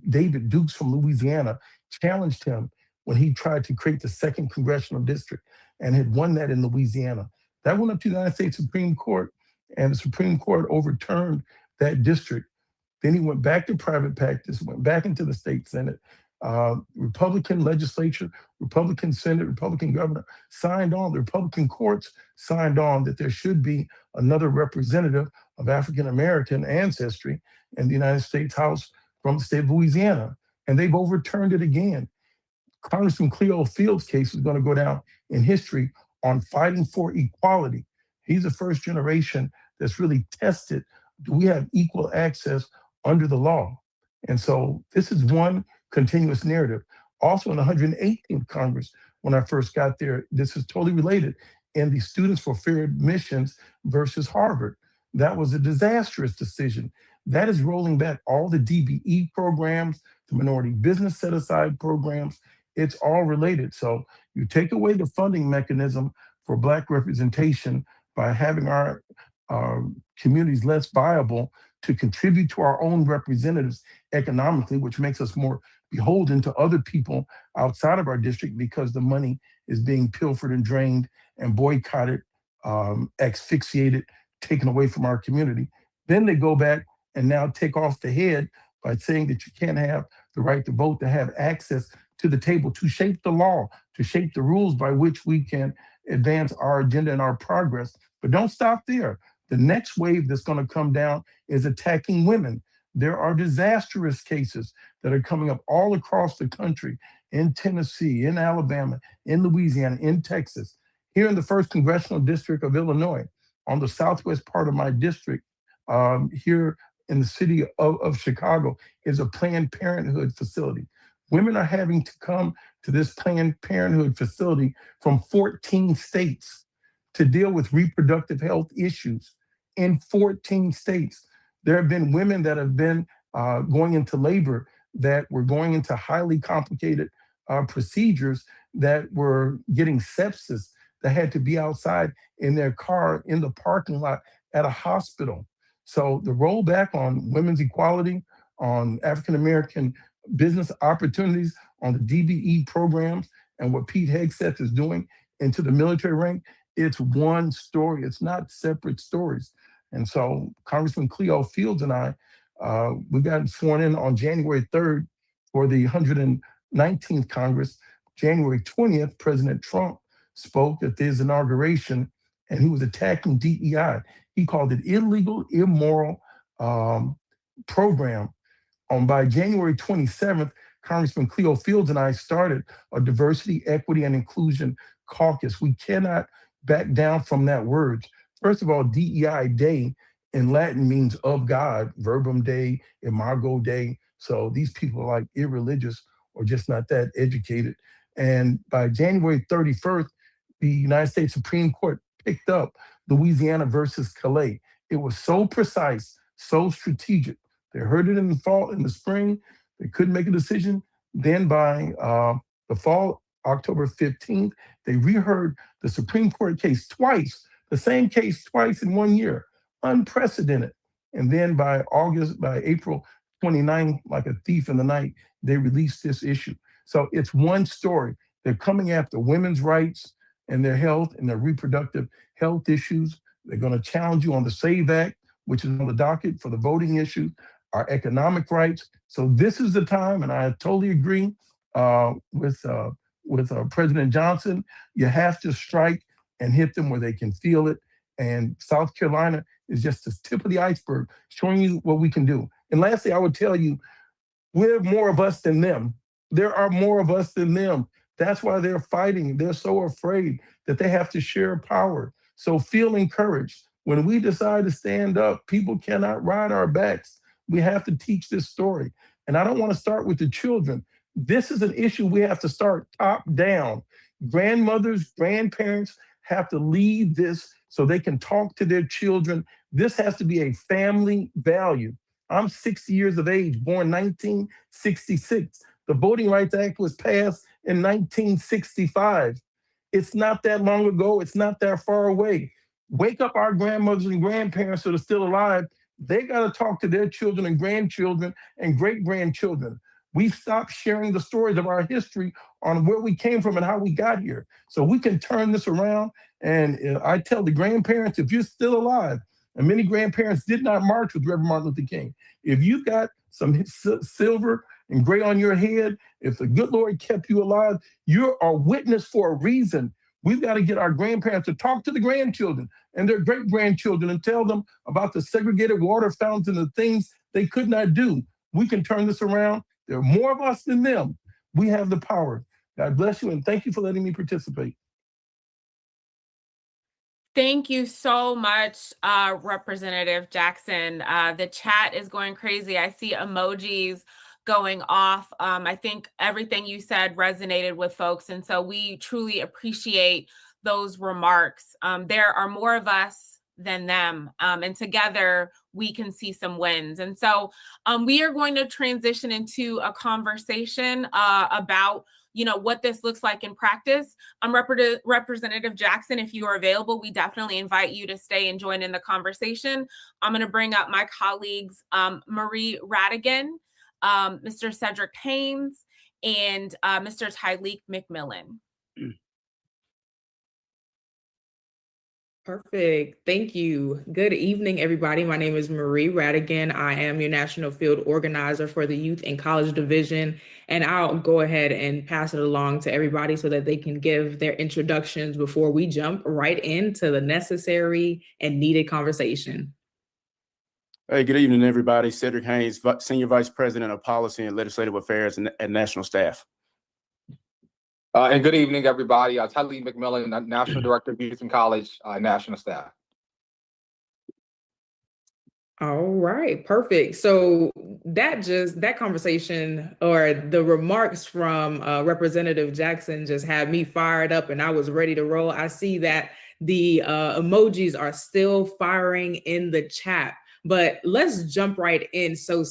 F: David Dukes from Louisiana challenged him when he tried to create the 2nd Congressional District and had won that in Louisiana. That went up to the United States Supreme Court, and the Supreme Court overturned that district. Then he went back to private practice, went back into the state Senate. Republican legislature, Republican Senate, Republican governor signed on, the Republican courts signed on that there should be another representative of African-American ancestry in the United States House from the state of Louisiana. And they've overturned it again. Congressman Cleo Fields' case is going to go down in history on fighting for equality. He's the first generation that's really tested. Do we have equal access under the law? And so this is one continuous narrative. Also in the 118th Congress, when I first got there, this is totally related. In the Students for Fair Admissions versus Harvard, that was a disastrous decision. That is rolling back all the DBE programs, the minority business set-aside programs. It's all related. So you take away the funding mechanism for Black representation by having our communities less viable to contribute to our own representatives economically, which makes us more beholden to other people outside of our district because the money is being pilfered and drained and boycotted, asphyxiated, taken away from our community. Then they go back and now take off the head by saying that you can't have the right to vote, to have access to the table, to shape the law, to shape the rules by which we can advance our agenda and our progress. But don't stop there. The next wave that's going to come down is attacking women. There are disastrous cases that are coming up all across the country, in Tennessee, in Alabama, in Louisiana, in Texas. Here in the 1st Congressional District of Illinois, on the southwest part of my district, here in the city of Chicago, is a Planned Parenthood facility. Women are having to come to this Planned Parenthood facility from 14 states to deal with reproductive health issues in 14 states. There have been women that have been going into labor that were going into highly complicated procedures that were getting sepsis, that had to be outside in their car in the parking lot at a hospital. So the rollback on women's equality, on African-American business opportunities, on the DBE programs, and what Pete Hegseth is doing into the military rank, it's one story. It's not separate stories. And so Congressman Cleo Fields and I, we got sworn in on January 3rd for the 119th Congress. January 20th, President Trump spoke at his inauguration, and he was attacking DEI. He called it illegal, immoral program. By January 27th, Congressman Cleo Fields and I started a diversity, equity, and inclusion caucus. We cannot back down from that word. First of all, DEI Day in Latin means of God, verbum Dei, imago Dei. So these people are like irreligious or just not that educated. And by January 31st, the United States Supreme Court picked up Louisiana versus Calais. It was so precise, so strategic. They heard it in the fall, in the spring. They couldn't make a decision. Then by the fall, October 15th, they reheard the Supreme Court case twice, the same case twice in 1 year, unprecedented. And then by April 29th, like a thief in the night, they released this issue. So it's one story. They're coming after women's rights and their health and their reproductive health issues. They're going to challenge you on the SAVE Act, which is on the docket for the voting issue, our economic rights. So this is the time, and I totally agree with President Johnson. You have to strike and hit them where they can feel it. And South Carolina is just the tip of the iceberg, showing you what we can do. And lastly, I would tell you, we're more of us than them. There are more of us than them. That's why they're fighting. They're so afraid that they have to share power. So feel encouraged. When we decide to stand up, people cannot ride our backs. We have to teach this story. And I don't want to start with the children. This is an issue we have to start top down. Grandmothers, grandparents have to lead this so they can talk to their children. This has to be a family value. I'm 60 years of age, born 1966. The Voting Rights Act was passed in 1965. It's not that long ago. It's not that far away. Wake up our grandmothers and grandparents that are still alive. They got to talk to their children and grandchildren and great-grandchildren. We've stopped sharing the stories of our history on where we came from and how we got here. So we can turn this around. And I tell the grandparents, if you're still alive, and many grandparents did not march with Reverend Martin Luther King, if you've got some silver and gray on your head, if the good Lord kept you alive, you're a witness for a reason. We've got to get our grandparents to talk to the grandchildren and their great-grandchildren and tell them about the segregated water fountains and the things they could not do. We can turn this around. There are more of us than them. We have the power. God bless you, and thank you for letting me participate.
A: Thank you so much, Representative Jackson. The chat is going crazy. I see emojis going off. I think everything you said resonated with folks, and so we truly appreciate those remarks. There are more of us than them, and together we can see some wins. And so we are going to transition into a conversation about what this looks like in practice. Representative Jackson, if you are available, we definitely invite you to stay and join in the conversation. I'm going to bring up my colleagues, Marie Radigan, Mr. Cedric Haynes, and Mr. Tyleek McMillan.
G: Perfect. Thank you. Good evening, everybody. My name is Marie Radigan. I am your National Field Organizer for the Youth and College Division, and I'll go ahead and pass it along to everybody so that they can give their introductions before we jump right into the necessary and needed conversation.
H: Hey, good evening, everybody. Cedric Haynes, Senior Vice President of Policy and Legislative Affairs and National Staff.
I: And good evening, everybody. Tyleek McMillan, National Director of Youth and College, National Staff.
G: All right, perfect. So that conversation or the remarks from Representative Jackson just had me fired up and I was ready to roll. I see that the emojis are still firing in the chat, but let's jump right in. So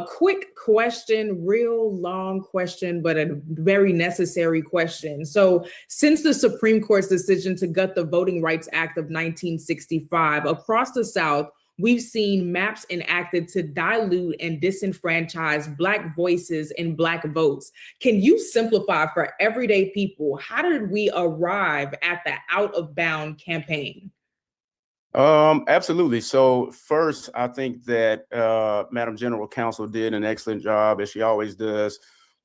G: quick question, real long question, but a very necessary question. So since the Supreme Court's decision to gut the Voting Rights Act of 1965, across the South, we've seen maps enacted to dilute and disenfranchise Black voices and Black votes. Can you simplify for everyday people, how did we arrive at the Out of Bound campaign?
H: Absolutely. So first, I think that Madam General Counsel did an excellent job, as she always does,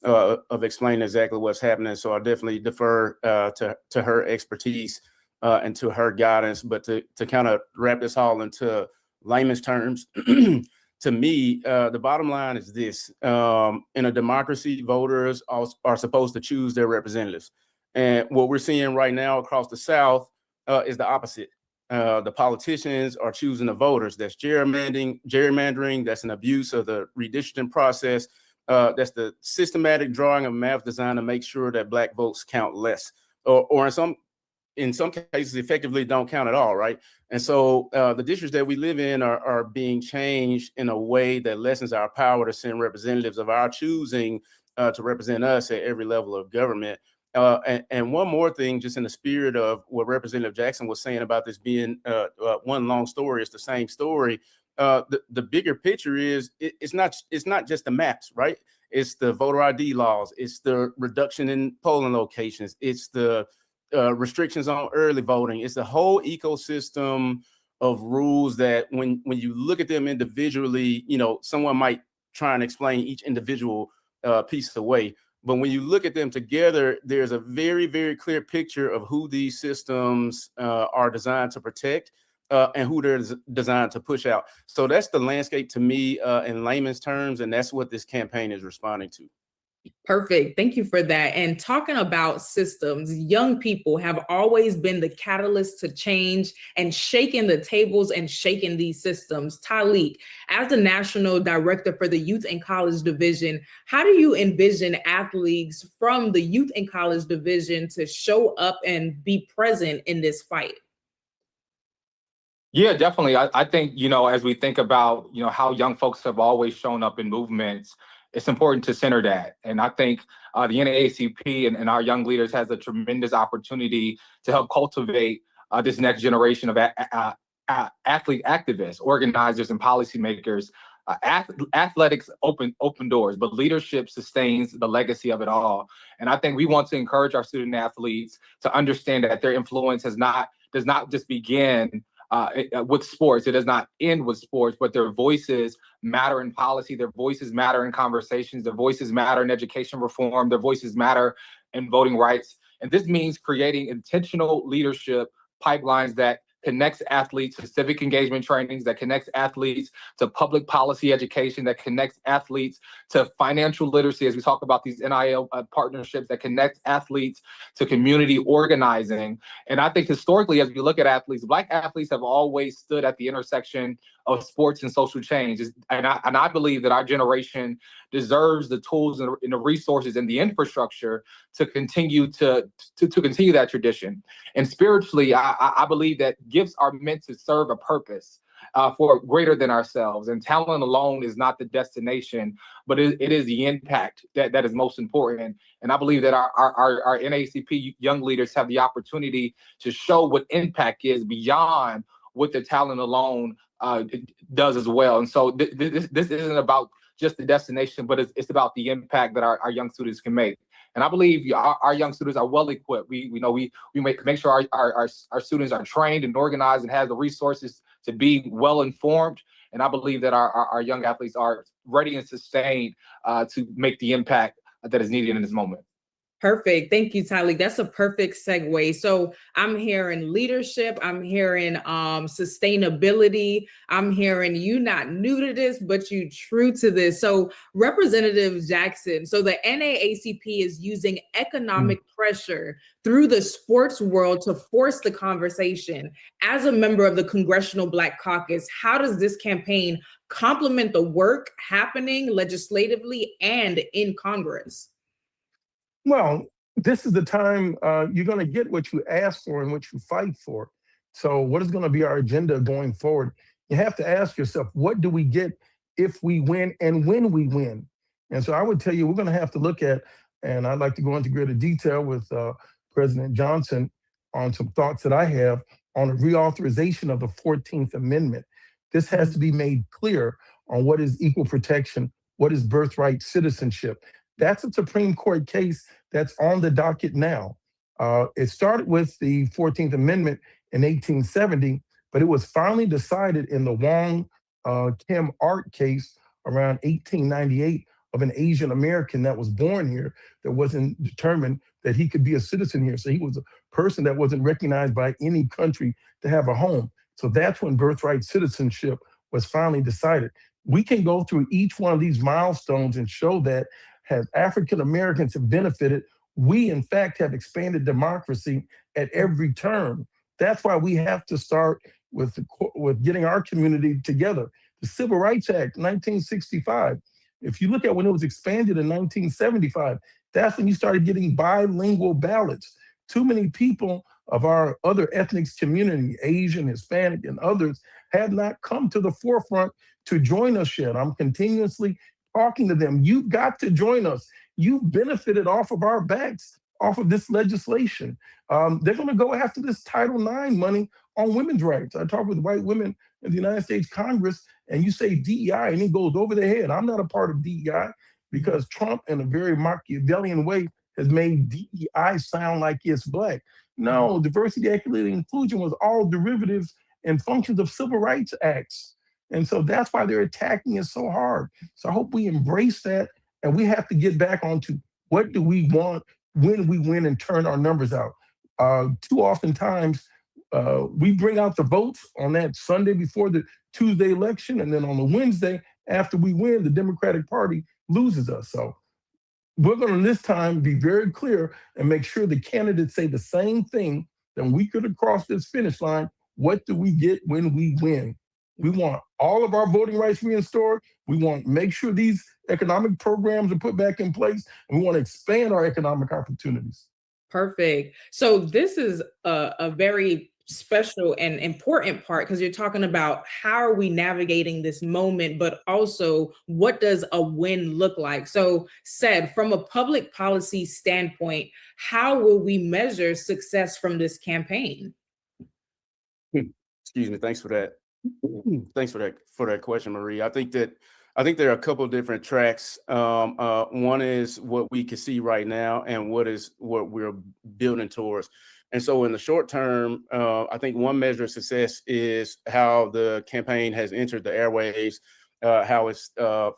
H: of explaining exactly what's happening. So I definitely defer to her expertise and to her guidance. But to kind of wrap this all into layman's terms, to me, the bottom line is this. In a democracy, voters are supposed to choose their representatives. And what we're seeing right now across the South is the opposite. The politicians are choosing the voters. That's gerrymandering. That's an abuse of the redistricting process. That's the systematic drawing of maps designed to make sure that Black votes count less, or in some cases, effectively don't count at all, right? And so the districts that we live in are being changed in a way that lessens our power to send representatives of our choosing to represent us at every level of government. And one more thing, just in the spirit of what Representative Jackson was saying about this being one long story, it's the same story. The bigger picture is it's not just the maps, right? It's the voter ID laws. It's the reduction in polling locations. It's the restrictions on early voting. It's the whole ecosystem of rules that when you look at them individually, someone might try and explain each individual piece away. But when you look at them together, there's a very, very clear picture of who these systems are designed to protect and who they're designed to push out. So that's the landscape to me in layman's terms, and that's what this campaign is responding to.
G: Perfect. Thank you for that. And talking about systems, young people have always been the catalyst to change and shaking the tables and shaking these systems. Tyleek, as the National Director for the Youth and College Division, how do you envision athletes from the Youth and College Division to show up and be present in this fight?
I: Yeah, definitely. I think, as we think about, how young folks have always shown up in movements, it's important to center that. And I think the NAACP and our young leaders has a tremendous opportunity to help cultivate this next generation of athlete activists, organizers, and policymakers. Athletics open doors, but leadership sustains the legacy of it all. And I think we want to encourage our student athletes to understand that their influence does not just begin with sports. It does not end with sports, but their voices matter in policy. Their voices matter in conversations. Their voices matter in education reform. Their voices matter in voting rights. And this means creating intentional leadership pipelines that connects athletes to civic engagement trainings, that connects athletes to public policy education, that connects athletes to financial literacy, as we talk about these NIL partnerships, that connect athletes to community organizing. And I think historically, as we look at athletes, Black athletes have always stood at the intersection of sports and social change. And I believe that our generation deserves the tools and the resources and the infrastructure to continue to continue that tradition. And spiritually, I believe that gifts are meant to serve a purpose for greater than ourselves. And talent alone is not the destination, but it is the impact that is most important. And I believe that our NAACP young leaders have the opportunity to show what impact is beyond what the talent alone does as well. And so this isn't about just the destination, but it's about the impact that our young students can make. And I believe our young students are well equipped. We make sure our students are trained and organized and have the resources to be well informed. And I believe that our young athletes are ready and sustained to make the impact that is needed in this moment.
G: Perfect. Thank you, Tylee. That's a perfect segue. So I'm hearing leadership. I'm hearing sustainability. I'm hearing you not new to this, but you true to this. So Representative Jackson, so the NAACP is using economic pressure through the sports world to force the conversation. As a member of the Congressional Black Caucus, how does this campaign complement the work happening legislatively and in Congress?
F: Well, this is the time you're going to get what you ask for and what you fight for. So what is going to be our agenda going forward? You have to ask yourself, what do we get if we win and when we win? And so I would tell you, we're going to have to look at, and I'd like to go into greater detail with President Johnson on some thoughts that I have on a reauthorization of the 14th Amendment. This has to be made clear on what is equal protection, what is birthright citizenship. That's a Supreme Court case that's on the docket now. It started with the 14th Amendment in 1870, but it was finally decided in the Wong Kim Art case around 1898 of an Asian American that was born here that wasn't determined that he could be a citizen here. So he was a person that wasn't recognized by any country to have a home. So that's when birthright citizenship was finally decided. We can go through each one of these milestones and show that as African Americans have benefited, we in fact have expanded democracy at every turn. That's why we have to start with getting our community together. The Civil Rights Act, 1965. If you look at when it was expanded in 1975, that's when you started getting bilingual ballots. Too many people of our other ethnic community, Asian, Hispanic, and others, have not come to the forefront to join us yet. I'm continuously talking to them. You've got to join us. You've benefited off of our backs, off of this legislation. They're going to go after this Title IX money on women's rights. I talk with white women in the United States Congress, and you say DEI, and it goes over their head. I'm not a part of DEI because Trump, in a very Machiavellian way, has made DEI sound like it's Black. No, diversity, equity, and inclusion was all derivatives and functions of civil rights acts. And so that's why they're attacking it so hard. So I hope we embrace that, and we have to get back onto what do we want when we win and turn our numbers out. Too often times, we bring out the votes on that Sunday before the Tuesday election, and then on the Wednesday after we win, the Democratic Party loses us. So we're going to this time be very clear and make sure the candidates say the same thing. Then we could have crossed this finish line. What do we get when we win? We want all of our voting rights restored. We want to make sure these economic programs are put back in place. And we want to expand our economic opportunities.
G: Perfect. So this is a very special and important part because you're talking about how are we navigating this moment, but also what does a win look like? So said from a public policy standpoint, how will we measure success from this campaign?
H: Excuse me. Thanks for that. Thanks for that question, Marie. I think there are a couple of different tracks. One is what we can see right now, and what we're building towards. And so, in the short term, I think one measure of success is how the campaign has entered the airwaves, how it's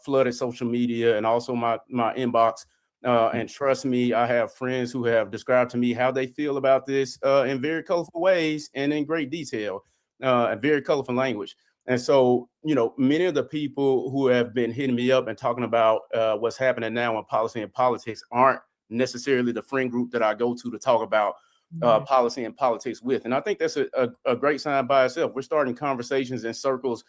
H: flooded social media, and also my inbox. And trust me, I have friends who have described to me how they feel about this in very colorful ways and in great detail. and very colorful language. And so, you know, many of the people who have been hitting me up and talking about what's happening now in policy and politics aren't necessarily the friend group that I go to talk about policy and politics with. And I think that's a great sign by itself. We're starting conversations in circles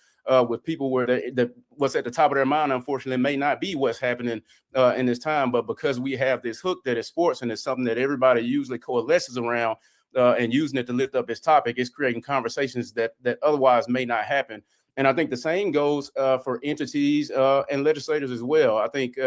H: with people where what's at the top of their mind, unfortunately, may not be what's happening in this time. But because we have this hook that is sports and it's something that everybody usually coalesces around, and using it to lift up this topic, is creating conversations that otherwise may not happen. And I think the same goes for entities and legislators as well. I think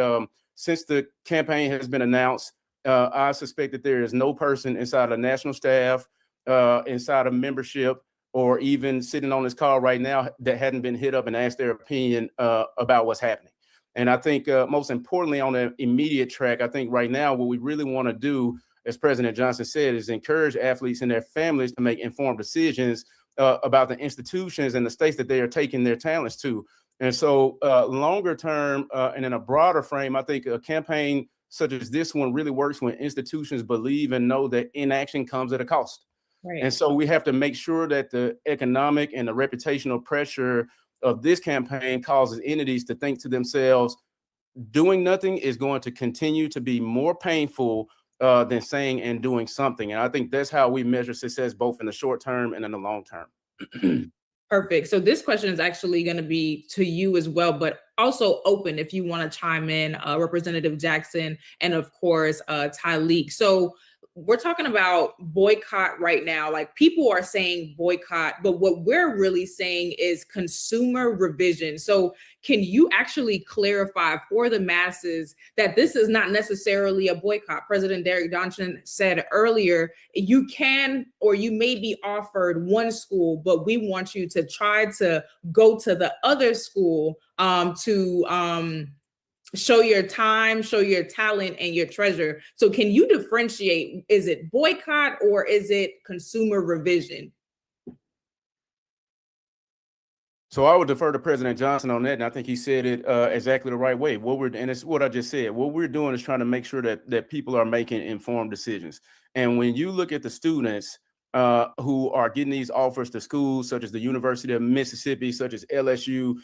H: since the campaign has been announced, I suspect that there is no person inside the national staff, inside of membership, or even sitting on this call right now that hadn't been hit up and asked their opinion about what's happening. And I think most importantly, on the immediate track, I think right now what we really want to do, as President Johnson said, is encourage athletes and their families to make informed decisions about the institutions and the states that they are taking their talents to. And so longer term and in a broader frame, I think a campaign such as this one really works when institutions believe and know that inaction comes at a cost. Right. And so we have to make sure that the economic and the reputational pressure of this campaign causes entities to think to themselves, doing nothing is going to continue to be more painful than saying and doing something. And I think that's how we measure success, both in the short term and in the long term.
G: Perfect. So this question is actually going to be to you as well, but also open if you want to chime in, Representative Jackson, and of course, Tyleek. So we're talking about boycott right now. Like, people are saying boycott, but what we're really saying is consumer revision. So can you actually clarify for the masses that this is not necessarily a boycott? President Derek Johnson said earlier, you can, or you may be offered one school, but we want you to try to go to the other school to show your time, show your talent, and your treasure. So can you differentiate, is it boycott or is it consumer revision?
H: So I would defer to President Johnson on that, and I think he said it exactly the right way. And it's what I just said. What we're doing is trying to make sure that people are making informed decisions. And when you look at the students who are getting these offers to schools such as the University of Mississippi, such as LSU,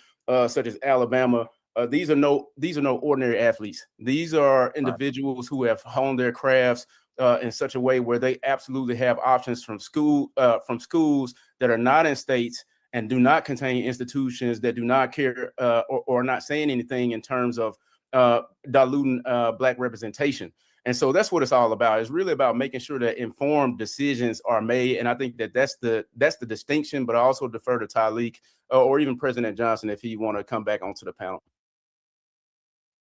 H: such as Alabama, these are no ordinary athletes. These are individuals who have honed their crafts in such a way where they absolutely have options from schools that are not in states and do not contain institutions that do not care or not saying anything in terms of diluting Black representation. And so that's what it's all about. It's really about making sure that informed decisions are made. And I think that's the distinction, but I also defer to Tyleek or even President Johnson if he want to come back onto the panel.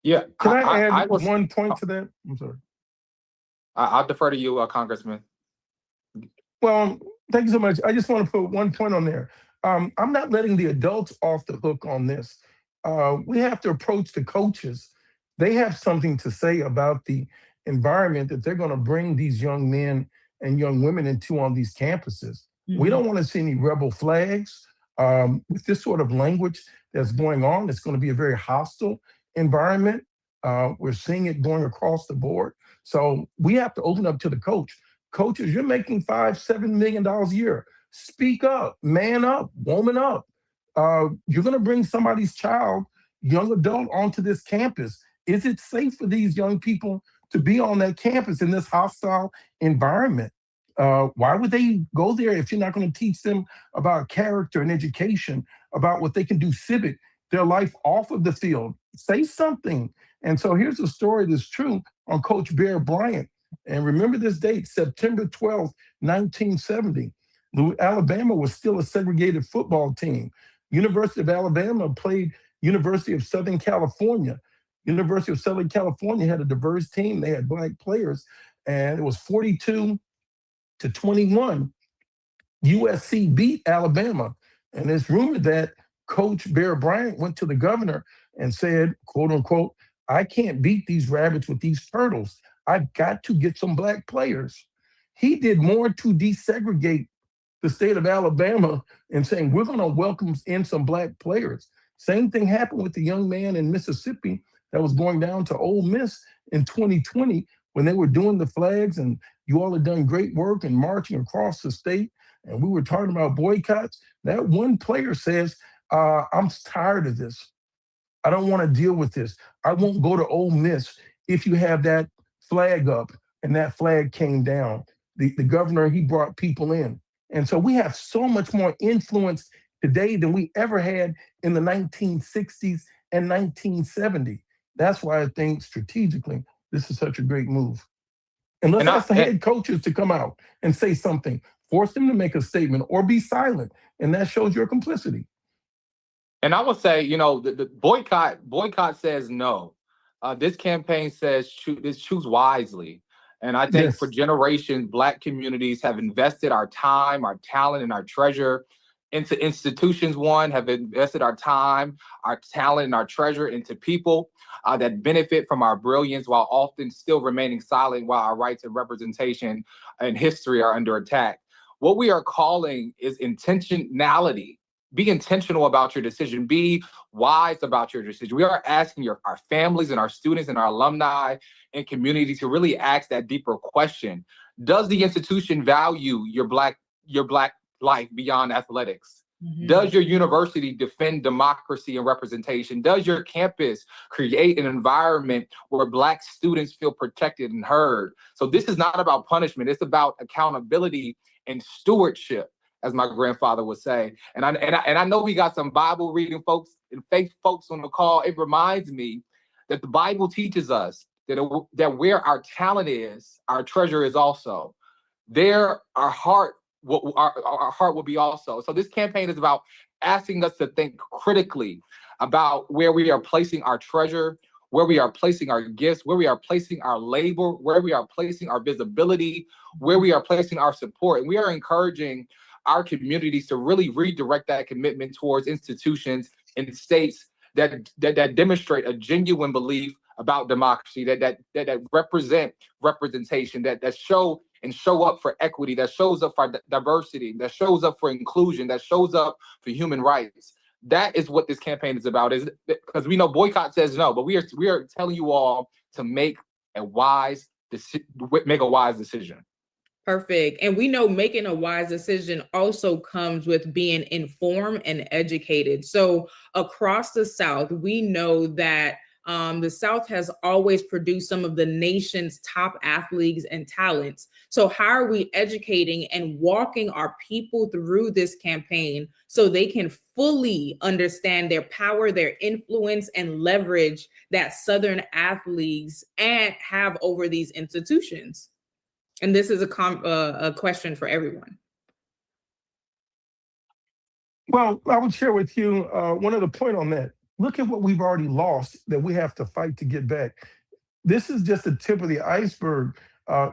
I: Yeah.
F: Can I add one point to that? I'm sorry.
I: I'll defer to you, Congressman.
F: Well, thank you so much. I just want to put one point on there. I'm not letting the adults off the hook on this. We have to approach the coaches. They have something to say about the environment that they're going to bring these young men and young women into on these campuses. Mm-hmm. We don't want to see any rebel flags. With this sort of language that's going on, it's going to be a very hostile environment. We're seeing it going across the board. So we have to open up to the coach. Coaches, you're making $5-7 million a year. Speak up, man up, woman up. You're going to bring somebody's child, young adult, onto this campus. Is it safe for these young people to be on that campus in this hostile environment? Why would they go there if you're not going to teach them about character and education, about what they can do civic, their life off of the field? Say something. And so here's a story that's true on Coach Bear Bryant. And remember this date, September 12th, 1970. Alabama was still a segregated football team. University of Alabama played University of Southern California. University of Southern California had a diverse team. They had Black players, and it was 42-21. USC beat Alabama. And it's rumored that Coach Bear Bryant went to the governor and said, quote unquote, I can't beat these rabbits with these turtles. I've got to get some Black players. He did more to desegregate the state of Alabama and saying, we're going to welcome in some Black players. Same thing happened with the young man in Mississippi that was going down to Ole Miss in 2020 when they were doing the flags, and you all have done great work and marching across the state. and we were talking about boycotts, that one player says, I'm tired of this. I don't want to deal with this. I won't go to Ole Miss if you have that flag up, and that flag came down. The governor, he brought people in. And so we have so much more influence today than we ever had in the 1960s and 1970. That's why I think strategically, this is such a great move. And let's ask the head coaches to come out and say something. Force them to make a statement or be silent. And that shows your complicity.
I: And I would say, the boycott says no. This campaign says choose wisely. And I think for generations, Black communities have invested our time, our talent, and our treasure into institutions. Have invested our time, our talent, and our treasure into people that benefit from our brilliance while often still remaining silent while our rights and representation and history are under attack. What we are calling is intentionality. Be intentional about your decision. Be wise about your decision. We are asking our families and our students and our alumni and community to really ask that deeper question. Does the institution value your Black life beyond athletics? Mm-hmm. Does your university defend democracy and representation? Does your campus create an environment where Black students feel protected and heard? So this is not about punishment. It's about accountability and stewardship, as my grandfather would say. And I know we got some Bible reading folks and faith folks on the call. It reminds me that the Bible teaches us that where our talent is, our treasure is also. There, our heart will be also. So this campaign is about asking us to think critically about where we are placing our treasure, where we are placing our gifts, where we are placing our labor, where we are placing our visibility, where we are placing our support. And we are encouraging our communities to really redirect that commitment towards institutions and states that demonstrate a genuine belief about democracy, that represent representation, that show up for equity, that shows up for diversity, that shows up for inclusion, that shows up for human rights. That is what this campaign is about. Is because we know boycott says no, but we are telling you all to make a wise decision.
G: Perfect. And we know making a wise decision also comes with being informed and educated. So across the South, we know that the South has always produced some of the nation's top athletes and talents. So how are we educating and walking our people through this campaign so they can fully understand their power, their influence, and leverage that Southern athletes have over these institutions? And this is a question for everyone.
F: Well, I would share with you one other point on that. Look at what we've already lost that we have to fight to get back. This is just the tip of the iceberg.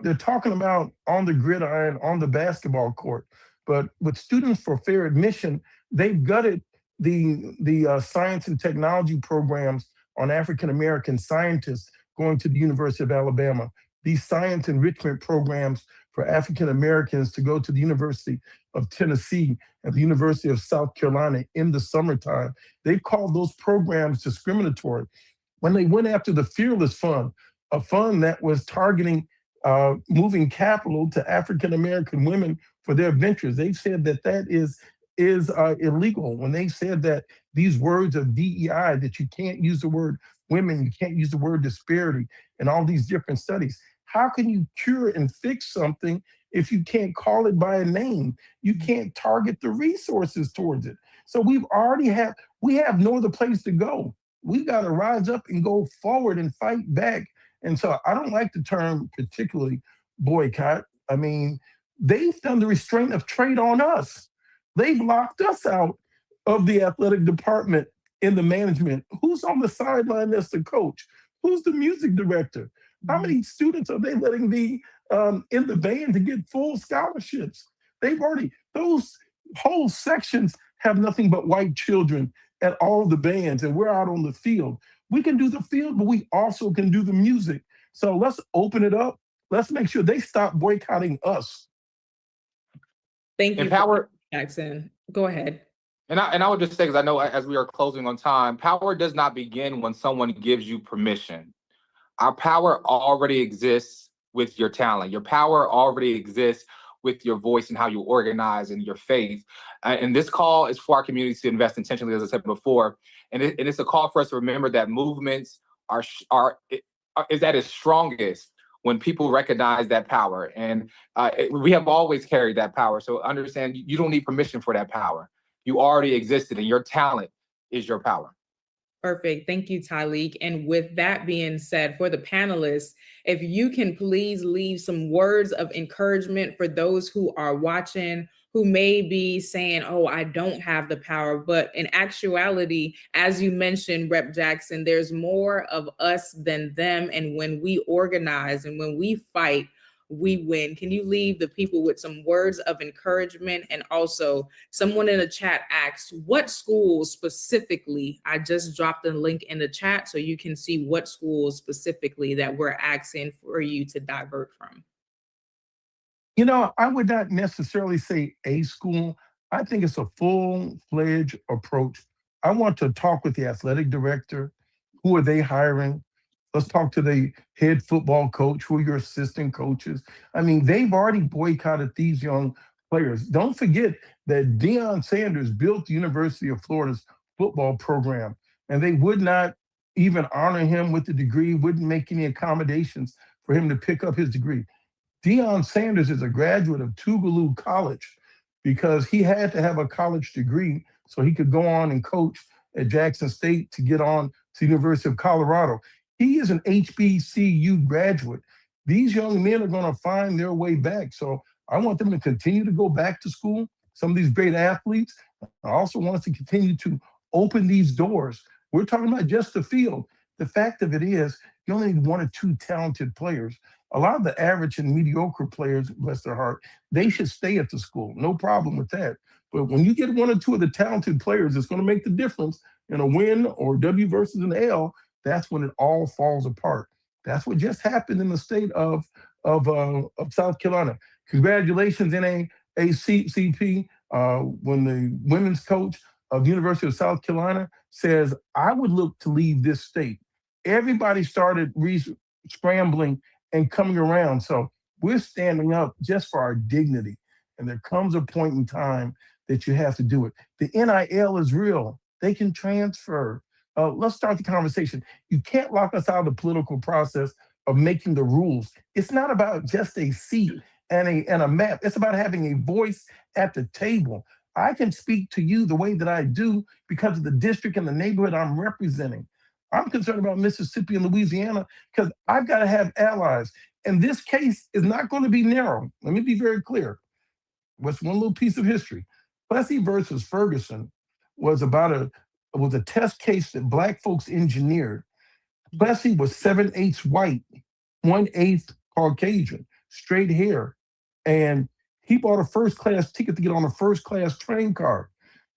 F: They're talking about on the gridiron, on the basketball court. But with Students for Fair Admission, they've gutted the science and technology programs on African-American scientists going to the University of Alabama. These science enrichment programs for African Americans to go to the University of Tennessee and the University of South Carolina in the summertime. They called those programs discriminatory. When they went after the Fearless Fund, a fund that was targeting moving capital to African American women for their ventures, they said that is illegal. When they said that these words of DEI, that you can't use the word women, you can't use the word disparity, and all these different studies. How can you cure and fix something if you can't call it by a name? You can't target the resources towards it. So we have no other place to go. We've got to rise up and go forward and fight back. And so I don't like the term particularly boycott. I mean, they've done the restraint of trade on us. They've locked us out of the athletic department in the management. Who's on the sideline as the coach? Who's the music director? How many students are they letting be in the band to get full scholarships? Those whole sections have nothing but white children at all the bands, and we're out on the field. We can do the field, but we also can do the music. So let's open it up. Let's make sure they stop boycotting us.
G: Thank you, Power Jackson. Go ahead.
I: And I would just say, because I know as we are closing on time, power does not begin when someone gives you permission. Our power already exists with your talent. Your power already exists with your voice and how you organize and your faith. And this call is for our community to invest intentionally, as I said before. And it's a call for us to remember that movements is at its strongest when people recognize that power. And we have always carried that power. So understand, you don't need permission for that power. You already existed, and your talent is your power.
G: Perfect. Thank you, Tyleek. And with that being said, for the panelists, if you can please leave some words of encouragement for those who are watching, who may be saying, oh, I don't have the power. But in actuality, as you mentioned, Rep. Jackson, there's more of us than them. And when we organize and when we fight, we win. Can you leave the people with some words of encouragement? And also, someone in the chat asked, what schools specifically? I just dropped a link in the chat so you can see what schools specifically that we're asking for you to divert from.
F: You know, I would not necessarily say a school. I think it's a full-fledged approach. I want to talk with the athletic director. Who are they hiring? Let's talk to the head football coach. Who are your assistant coaches? I mean, they've already boycotted these young players. Don't forget that Deion Sanders built the University of Florida's football program, and they would not even honor him with the degree, wouldn't make any accommodations for him to pick up his degree. Deion Sanders is a graduate of Tougaloo College because he had to have a college degree so he could go on and coach at Jackson State to get on to the University of Colorado. He is an HBCU graduate. These young men are going to find their way back. So I want them to continue to go back to school, some of these great athletes. I also want us to continue to open these doors. We're talking about just the field. The fact of it is, you only need 1 or 2 talented players. A lot of the average and mediocre players, bless their heart, they should stay at the school. No problem with that. But when you get 1 or 2 of the talented players, it's going to make the difference in a win or W versus an L. That's when it all falls apart. That's what just happened in the state of South Carolina. Congratulations, NAACP, when the women's coach of the University of South Carolina says, I would look to leave this state. Everybody started scrambling and coming around. So we're standing up just for our dignity. And there comes a point in time that you have to do it. The NIL is real. They can transfer. Let's start the conversation. You can't lock us out of the political process of making the rules. It's not about just a seat and a map. It's about having a voice at the table. I can speak to you the way that I do because of the district and the neighborhood I'm representing. I'm concerned about Mississippi and Louisiana because I've got to have allies. And this case is not going to be narrow. Let me be very clear. What's one little piece of history? Plessy versus Ferguson was a test case that Black folks engineered. Plessy was 7/8 white, 1/8 Caucasian, straight hair. And he bought a first-class ticket to get on a first-class train car.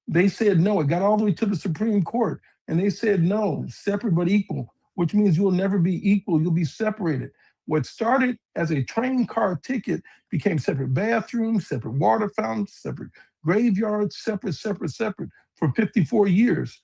F: They said no. It got all the way to the Supreme Court. And they said, no, separate but equal, which means you'll never be equal. You'll be separated. What started as a train car ticket became separate bathrooms, separate water fountains, separate graveyards, separate for 54 years.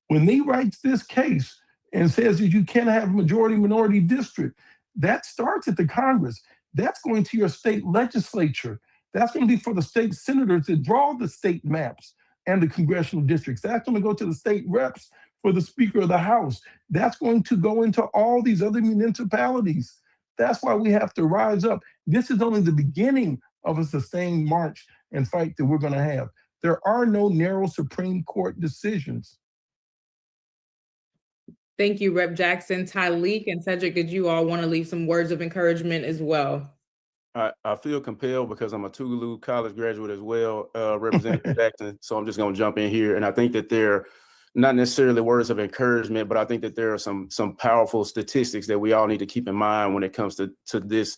F: When he writes this case and says that you can't have a majority-minority district, that starts at the Congress. That's going to your state legislature. That's going to be for the state senators that draw the state maps and the congressional districts. That's going to go to the state reps for the Speaker of the House. That's going to go into all these other municipalities. That's why we have to rise up. This is only the beginning of a sustained march and fight that we're going to have. There are no narrow Supreme Court decisions.
G: Thank you, Rep. Jackson. Tyleek and Cedric, did you all want to leave some words of encouragement as well?
H: I feel compelled because I'm a Tougaloo College graduate as well, Representative Jackson. So I'm just going to jump in here. And I think that they're not necessarily words of encouragement, but I think that there are some powerful statistics that we all need to keep in mind when it comes to this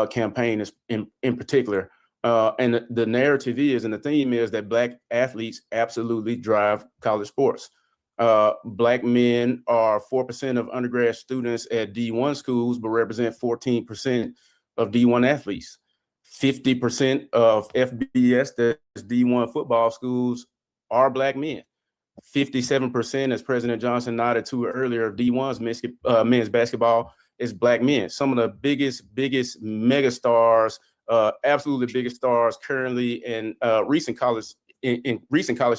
H: campaign in particular. And the narrative is, and the theme is that Black athletes absolutely drive college sports. Black men are 4% of undergrad students at D1 schools, but represent 14% of D1 athletes. 50% of FBS, that's D1 football schools, are Black men. 57%, as President Johnson nodded to earlier, of D1's men's basketball is Black men. Some of the biggest megastars absolutely biggest stars currently in recent college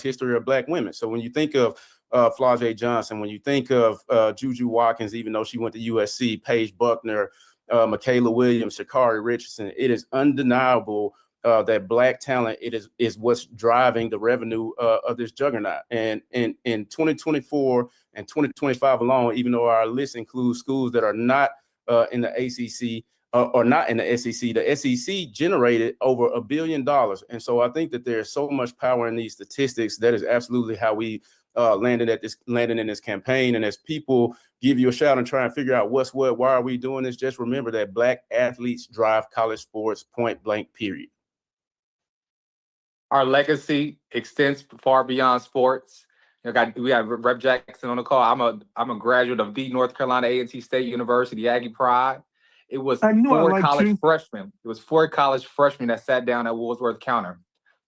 H: history of Black women. So when you think of Flau'jae Johnson, when you think of Juju Watkins, even though she went to USC, Paige Buckner, Michaela Williams, Sha'Carri Richardson, it is undeniable that Black talent is what's driving the revenue of this juggernaut. And in 2024 and 2025 alone, even though our list includes schools that are not in the ACC or not in the SEC, the SEC generated over $1 billion. And so I think that there's so much power in these statistics. That is absolutely how we landed in this campaign. And as people give you a shout and try and figure out what's what, why are we doing this, just remember that Black athletes drive college sports, point blank, period.
I: Our legacy extends far beyond sports. We got Rep Jackson on the call. I'm a graduate of the North Carolina A&T State University Aggie Pride. It was four college freshmen. It was 4 college freshmen that sat down at Woolsworth Counter.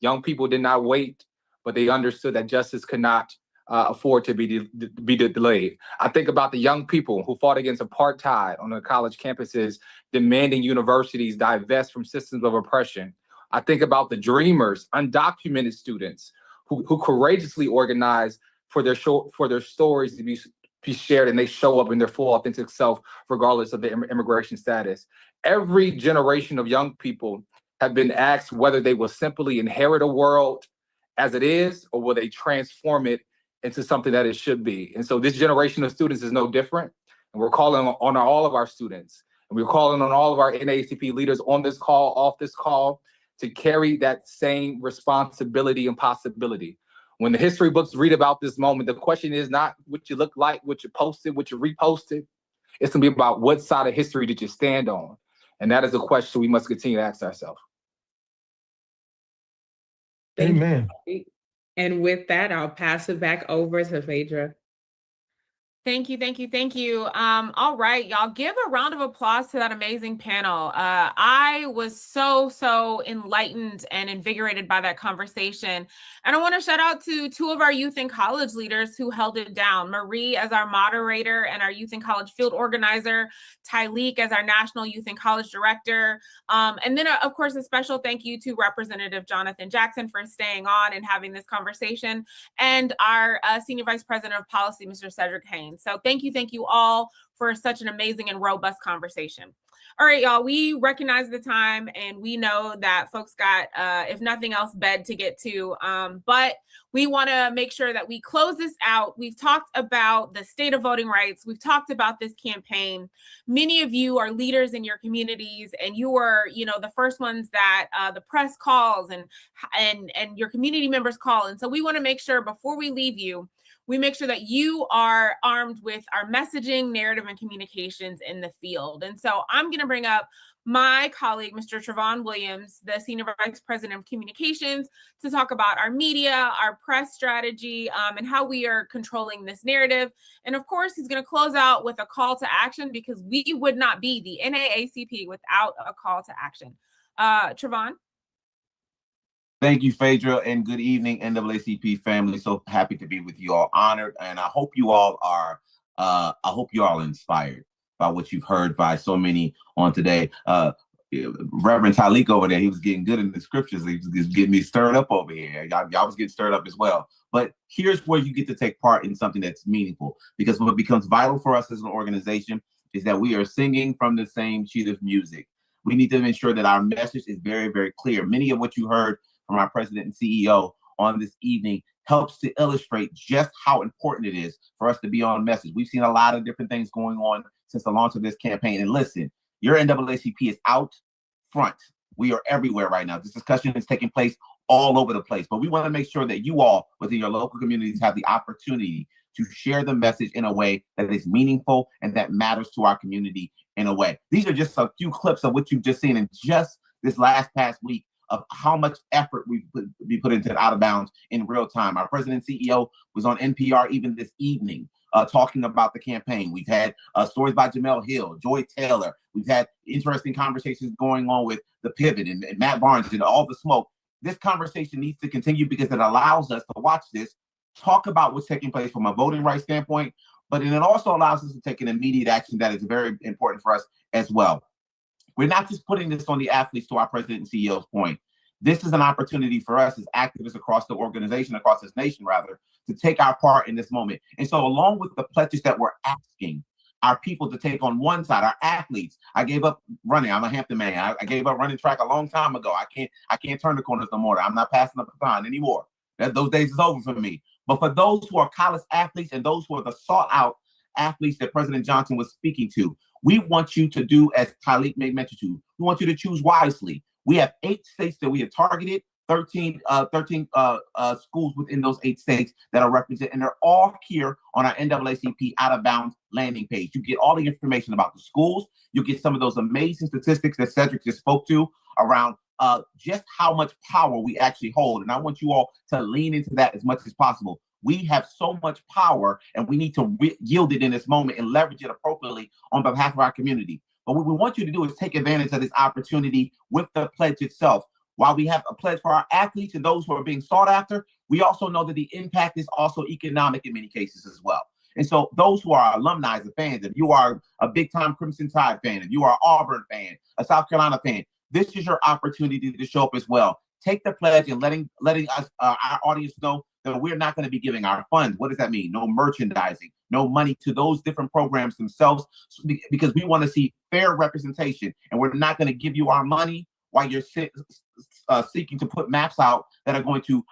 I: Young people did not wait, but they understood that justice could not afford to be delayed. I think about the young people who fought against apartheid on the college campuses, demanding universities divest from systems of oppression. I think about the dreamers, undocumented students who courageously organize for their stories to be shared, and they show up in their full authentic self, regardless of their immigration status. Every generation of young people have been asked whether they will simply inherit a world as it is, or will they transform it into something that it should be. And so this generation of students is no different. And we're calling on all of our students, and we're calling on all of our NAACP leaders on this call, off this call, to carry that same responsibility and possibility. When the history books read about this moment, the question is not what you look like, what you posted, what you reposted. It's gonna be about what side of history did you stand on? And that is a question we must continue to ask ourselves.
G: Amen. And with that, I'll pass it back over to Phaedra.
A: Thank you, thank you, thank you. All right, y'all, give a round of applause to that amazing panel. I was so enlightened and invigorated by that conversation. And I want to shout out to 2 of our youth and college leaders who held it down. Marie as our moderator and our youth and college field organizer, Tyleek as our national youth and college director. And then, of course, a special thank you to Representative Jonathan Jackson for staying on and having this conversation, and our Senior Vice President of Policy, Mr. Cedric Haynes. So thank you all for such an amazing and robust conversation. All right, y'all, we recognize the time, and we know that folks got, if nothing else, bed to get to, but we want to make sure that we close this out. We've talked about the state of voting rights. We've talked about this campaign. Many of you are leaders in your communities, and you were, the first ones that the press calls and your community members call. And so we want to make sure before we leave you, we make sure that you are armed with our messaging, narrative, and communications in the field. And so I'm going to bring up my colleague, Mr. Trevon Williams, the Senior Vice President of Communications, to talk about our media, our press strategy, and how we are controlling this narrative. And of course, he's going to close out with a call to action, because we would not be the NAACP without a call to action. Trevon?
J: Thank you, Phaedra, and good evening, NAACP family. So happy to be with you all, honored, and I hope you all are. Inspired by what you've heard by so many on today. Reverend Tyleek over there, he was getting good in the scriptures. He was getting me stirred up over here. Y'all was getting stirred up as well. But here's where you get to take part in something that's meaningful, because what becomes vital for us as an organization is that we are singing from the same sheet of music. We need to ensure that our message is very, very clear. Many of what you heard from our president and CEO on this evening helps to illustrate just how important it is for us to be on message. We've seen a lot of different things going on since the launch of this campaign. And listen, your NAACP is out front. We are everywhere right now. This discussion is taking place all over the place. But we want to make sure that you all within your local communities have the opportunity to share the message in a way that is meaningful and that matters to our community in a way. These are just a few clips of what you've just seen in just this past week of how much effort we put into Out of Bounds in real time. Our president and CEO was on NPR even this evening talking about the campaign. We've had stories by Jamel Hill, Joy Taylor. We've had interesting conversations going on with The Pivot and Matt Barnes and All the Smoke. This conversation needs to continue because it allows us to watch this, talk about what's taking place from a voting rights standpoint, but it also allows us to take an immediate action that is very important for us as well. We're not just putting this on the athletes, to our president and CEO's point. This is an opportunity for us as activists across the organization, across this nation rather, to take our part in this moment. And so along with the pledges that we're asking our people to take on one side, our athletes, I gave up running. I'm a Hampton man. I gave up running track a long time ago. I can't turn the corners no more. I'm not passing the baton anymore. Those days is over for me. But for those who are college athletes and those who are the sought out athletes that President Johnson was speaking to, we want you to do as Taalik made mention to. We want you to choose wisely. We have 8 states that we have targeted, 13 schools within those 8 states that are represented, and they're all here on our NAACP Out of Bounds landing page. You get all the information about the schools. You'll get some of those amazing statistics that Cedric just spoke to around just how much power we actually hold. And I want you all to lean into that as much as possible. We have so much power, and we need to yield it in this moment and leverage it appropriately on behalf of our community. But what we want you to do is take advantage of this opportunity with the pledge itself. While we have a pledge for our athletes and those who are being sought after, we also know that the impact is also economic in many cases as well. And so those who are alumni and fans, if you are a big-time Crimson Tide fan, if you are an Auburn fan, a South Carolina fan, this is your opportunity to show up as well. Take the pledge and letting us, our audience know that we're not going to be giving our funds. What does that mean? No merchandising, no money to those different programs themselves, because we want to see fair representation. And we're not going to give you our money while you're seeking to put maps out that are going to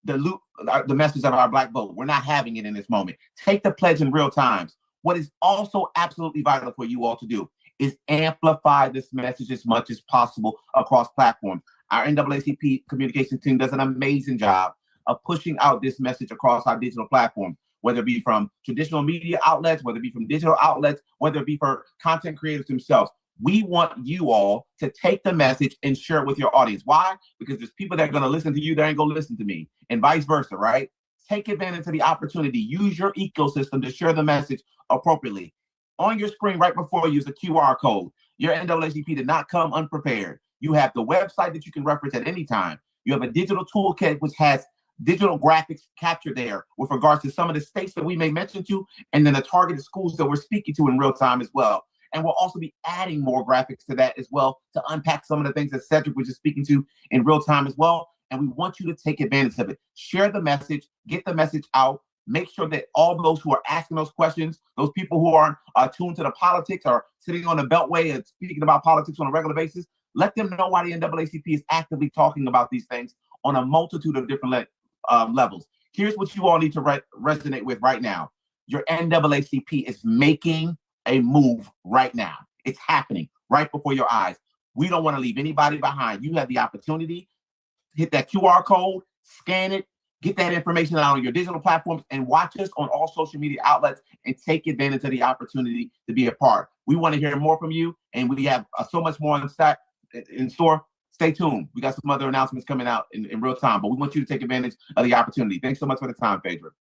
J: dilute the message of our Black vote. We're not having it in this moment. Take the pledge in real times. What is also absolutely vital for you all to do is amplify this message as much as possible across platforms. Our NAACP communications team does an amazing job of pushing out this message across our digital platforms, whether it be from traditional media outlets, whether it be from digital outlets, whether it be for content creators themselves. We want you all to take the message and share it with your audience. Why? Because there's people that are going to listen to you, that ain't going to listen to me, and vice versa, right? Take advantage of the opportunity. Use your ecosystem to share the message appropriately. On your screen right before you is a QR code. Your NAACP did not come unprepared. You have the website that you can reference at any time. You have a digital toolkit which has digital graphics captured there with regards to some of the states that we may mention to, and then the targeted schools that we're speaking to in real time as well. And we'll also be adding more graphics to that as well to unpack some of the things that Cedric was just speaking to in real time as well. And we want you to take advantage of it. Share the message, get the message out. Make sure that all those who are asking those questions, those people who aren't tuned to the politics or sitting on the beltway and speaking about politics on a regular basis, let them know why the NAACP is actively talking about these things on a multitude of different levels. Here's what you all need to resonate with right now. Your NAACP is making a move right now. It's happening right before your eyes. We don't want to leave anybody behind. You have the opportunity. Hit that QR code, scan it, get that information out on your digital platforms, and watch us on all social media outlets and take advantage of the opportunity to be a part. We want to hear more from you, and we have so much more in store. Stay tuned. We got some other announcements coming out in real time, but we want you to take advantage of the opportunity. Thanks so much for the time, Phaedra.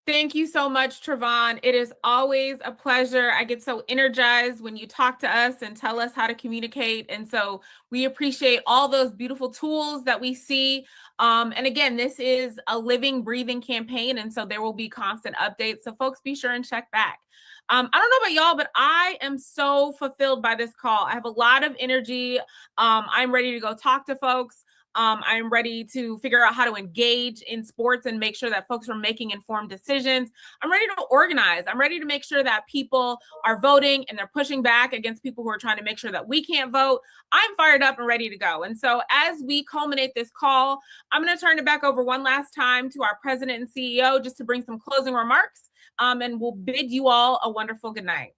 A: Thank you so much, Trevon. It is always a pleasure. I get so energized when you talk to us and tell us how to communicate. And so we appreciate all those beautiful tools that we see. And again, this is a living, breathing campaign. And so there will be constant updates. So folks, be sure and check back. I don't know about y'all, but I am so fulfilled by this call. I have a lot of energy. I'm ready to go talk to folks. I'm ready to figure out how to engage in sports and make sure that folks are making informed decisions. I'm ready to organize. I'm ready to make sure that people are voting and they're pushing back against people who are trying to make sure that we can't vote. I'm fired up and ready to go. And so as we culminate this call, I'm going to turn it back over one last time to our president and CEO just to bring some closing remarks. And we'll bid you all a wonderful good night.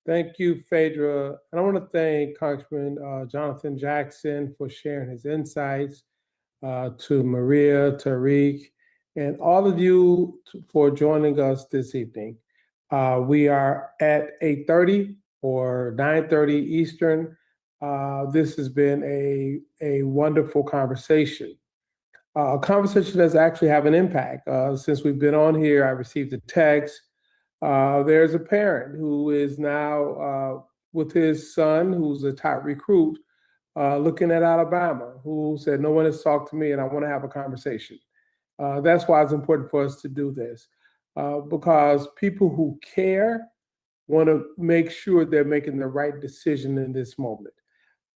E: Thank you, Phaedra. And I want to thank Congressman Jonathan Jackson for sharing his insights, to Maria, Tariq, and all of you for joining us this evening. We are at 8:30 or 9:30 Eastern. This has been a wonderful conversation. A conversation that's actually have an impact. Since we've been on here, I received a text. There's a parent who is now with his son, who's a top recruit, looking at Alabama, who said, no one has talked to me and I want to have a conversation. That's why it's important for us to do this, because people who care want to make sure they're making the right decision in this moment.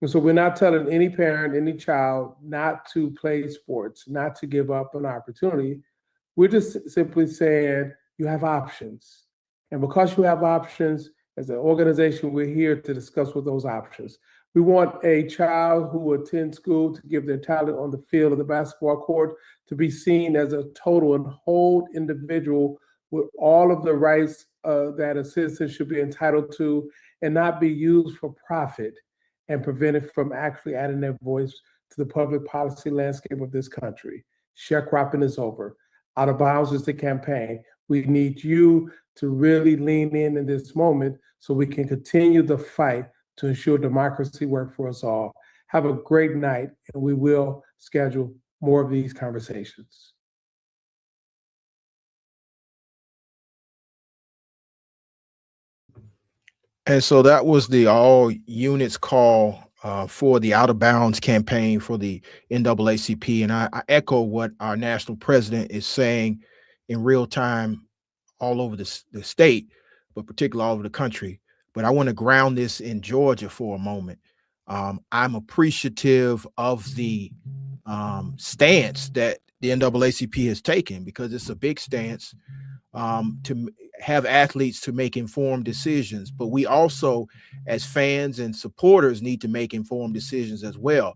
E: And so we're not telling any parent, any child not to play sports, not to give up an opportunity. We're just simply saying you have options. And because you have options, as an organization, we're here to discuss what those options. We want a child who attends school to give their talent on the field of the basketball court to be seen as a total and whole individual with all of the rights that a citizen should be entitled to, and not be used for profit and prevented from actually adding their voice to the public policy landscape of this country. Sharecropping is over. Out of Bounds is the campaign. We need you to really lean in this moment so we can continue the fight to ensure democracy works for us all. Have a great night, and we will schedule more of these conversations.
K: And so that was the all units call for the Out of Bounds campaign for the NAACP. And I echo what our national president is saying in real time all over the state, but particularly all over the country. But I want to ground this in Georgia for a moment. I'm appreciative of the stance that the NAACP has taken, because it's a big stance to have athletes to make informed decisions. But we also, as fans and supporters, need to make informed decisions as well.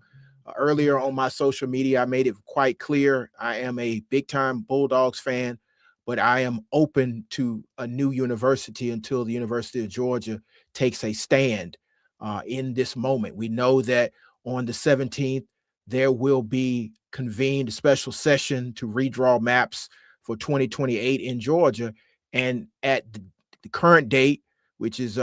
K: Earlier on my social media, I made it quite clear I am a big-time Bulldogs fan, but I am open to a new university until the University of Georgia takes a stand in this moment. We know that on the 17th, there will be convened a special session to redraw maps for 2028 in Georgia. And at the current date, which is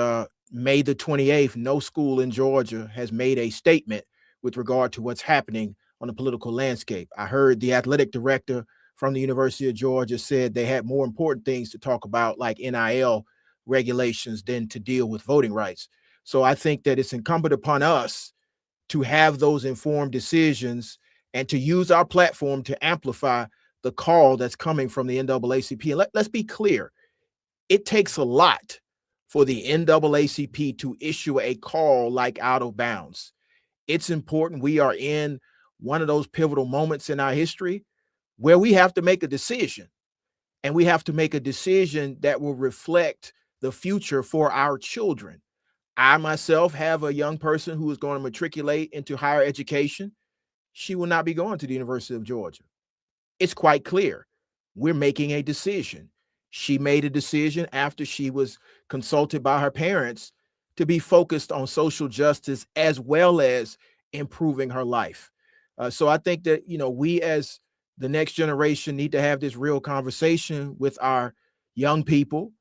K: May the 28th, no school in Georgia has made a statement with regard to what's happening on the political landscape. I heard the athletic director from the University of Georgia said they had more important things to talk about, like NIL regulations, than to deal with voting rights. So I think that it's incumbent upon us to have those informed decisions and to use our platform to amplify the call that's coming from the NAACP. And let's be clear, it takes a lot for the NAACP to issue a call like Out of Bounds. It's important. We are in one of those pivotal moments in our history where we have to make a decision, and we have to make a decision that will reflect the future for our children. I myself have a young person who is going to matriculate into higher education. She will not be going to the University of Georgia. It's quite clear. We're making a decision. She made a decision after she was consulted by her parents to be focused on social justice as well as improving her life. So I think that, we as the next generation need to have this real conversation with our young people.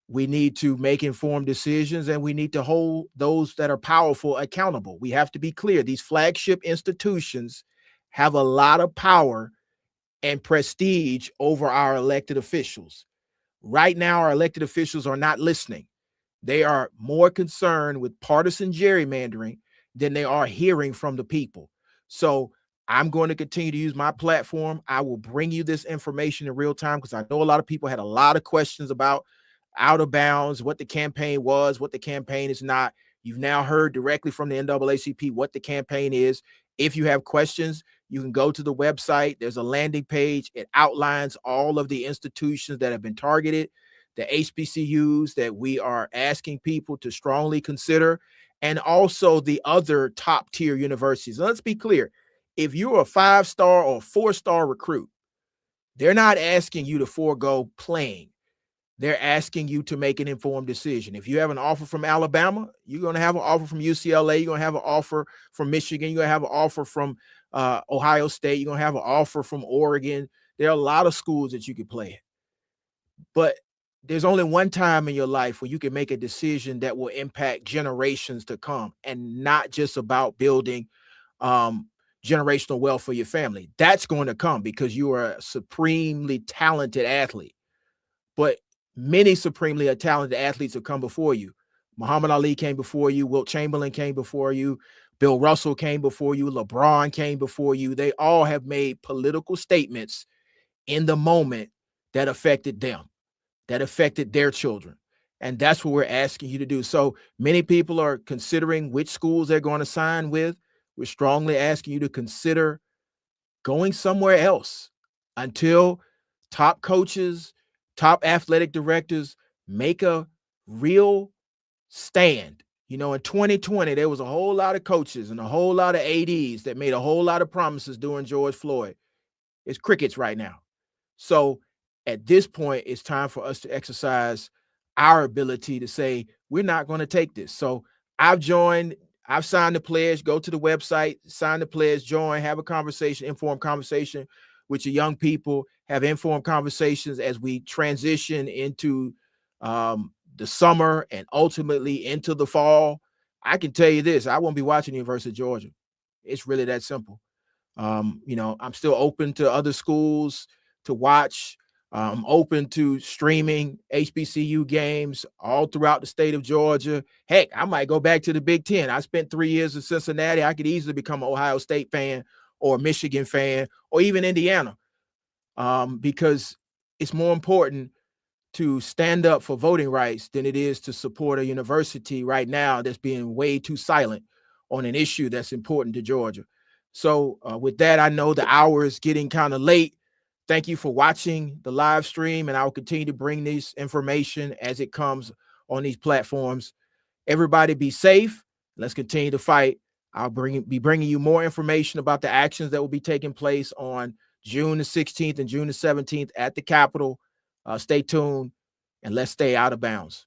K: We need to make informed decisions, and we need to hold those that are powerful accountable. We have to be clear. These flagship institutions have a lot of power and prestige over our elected officials. Right now, our elected officials are not listening. They are more concerned with partisan gerrymandering than they are hearing from the people. So I'm going to continue to use my platform. I will bring you this information in real time, because I know a lot of people had a lot of questions about Out of Bounds, what the campaign was, what the campaign is not. You've now heard directly from the NAACP what the campaign is. If you have questions, you can go to the website. There's a landing page. It outlines all of the institutions that have been targeted, the HBCUs that we are asking people to strongly consider, and also the other top tier universities. And let's be clear. If you're a 5-star or 4-star recruit, they're not asking you to forego playing. They're asking you to make an informed decision. If you have an offer from Alabama, you're going to have an offer from UCLA. You're going to have an offer from Michigan. You're going to have an offer from Ohio State. You're going to have an offer from Oregon. There are a lot of schools that you could play at. But there's only one time in your life where you can make a decision that will impact generations to come, and not just about building generational wealth for your family. That's going to come because you are a supremely talented athlete. But many supremely talented athletes have come before you. Muhammad Ali came before you. Wilt Chamberlain came before you. Bill Russell came before you. LeBron came before you. They all have made political statements in the moment that affected them, that affected their children. And that's what we're asking you to do. So many people are considering which schools they're going to sign with. We're strongly asking you to consider going somewhere else until top coaches, top athletic directors make a real stand. You know, in 2020, there was a whole lot of coaches and a whole lot of ADs that made a whole lot of promises during George Floyd. It's crickets right now. So at this point, it's time for us to exercise our ability to say, we're not going to take this. So I've signed the pledge. Go to the website, sign the pledge, join, have a conversation, informed conversation with your young people, have informed conversations as we transition into the summer and ultimately into the fall. I can tell you this, I won't be watching the University of Georgia. It's really that simple. You know, I'm still open to other schools to watch. I'm open to streaming HBCU games all throughout the state of Georgia. Heck, I might go back to the Big Ten. I spent 3 years in Cincinnati. I could easily become an Ohio State fan or a Michigan fan or even Indiana, because it's more important to stand up for voting rights than it is to support a university right now that's being way too silent on an issue that's important to Georgia. So with that, I know the hour is getting kind of late. Thank you for watching the live stream, and I will continue to bring this information as it comes on these platforms. Everybody be safe. Let's continue to fight. I'll be bringing you more information about the actions that will be taking place on June the 16th and June the 17th at the Capitol. Stay tuned and let's stay out of bounds.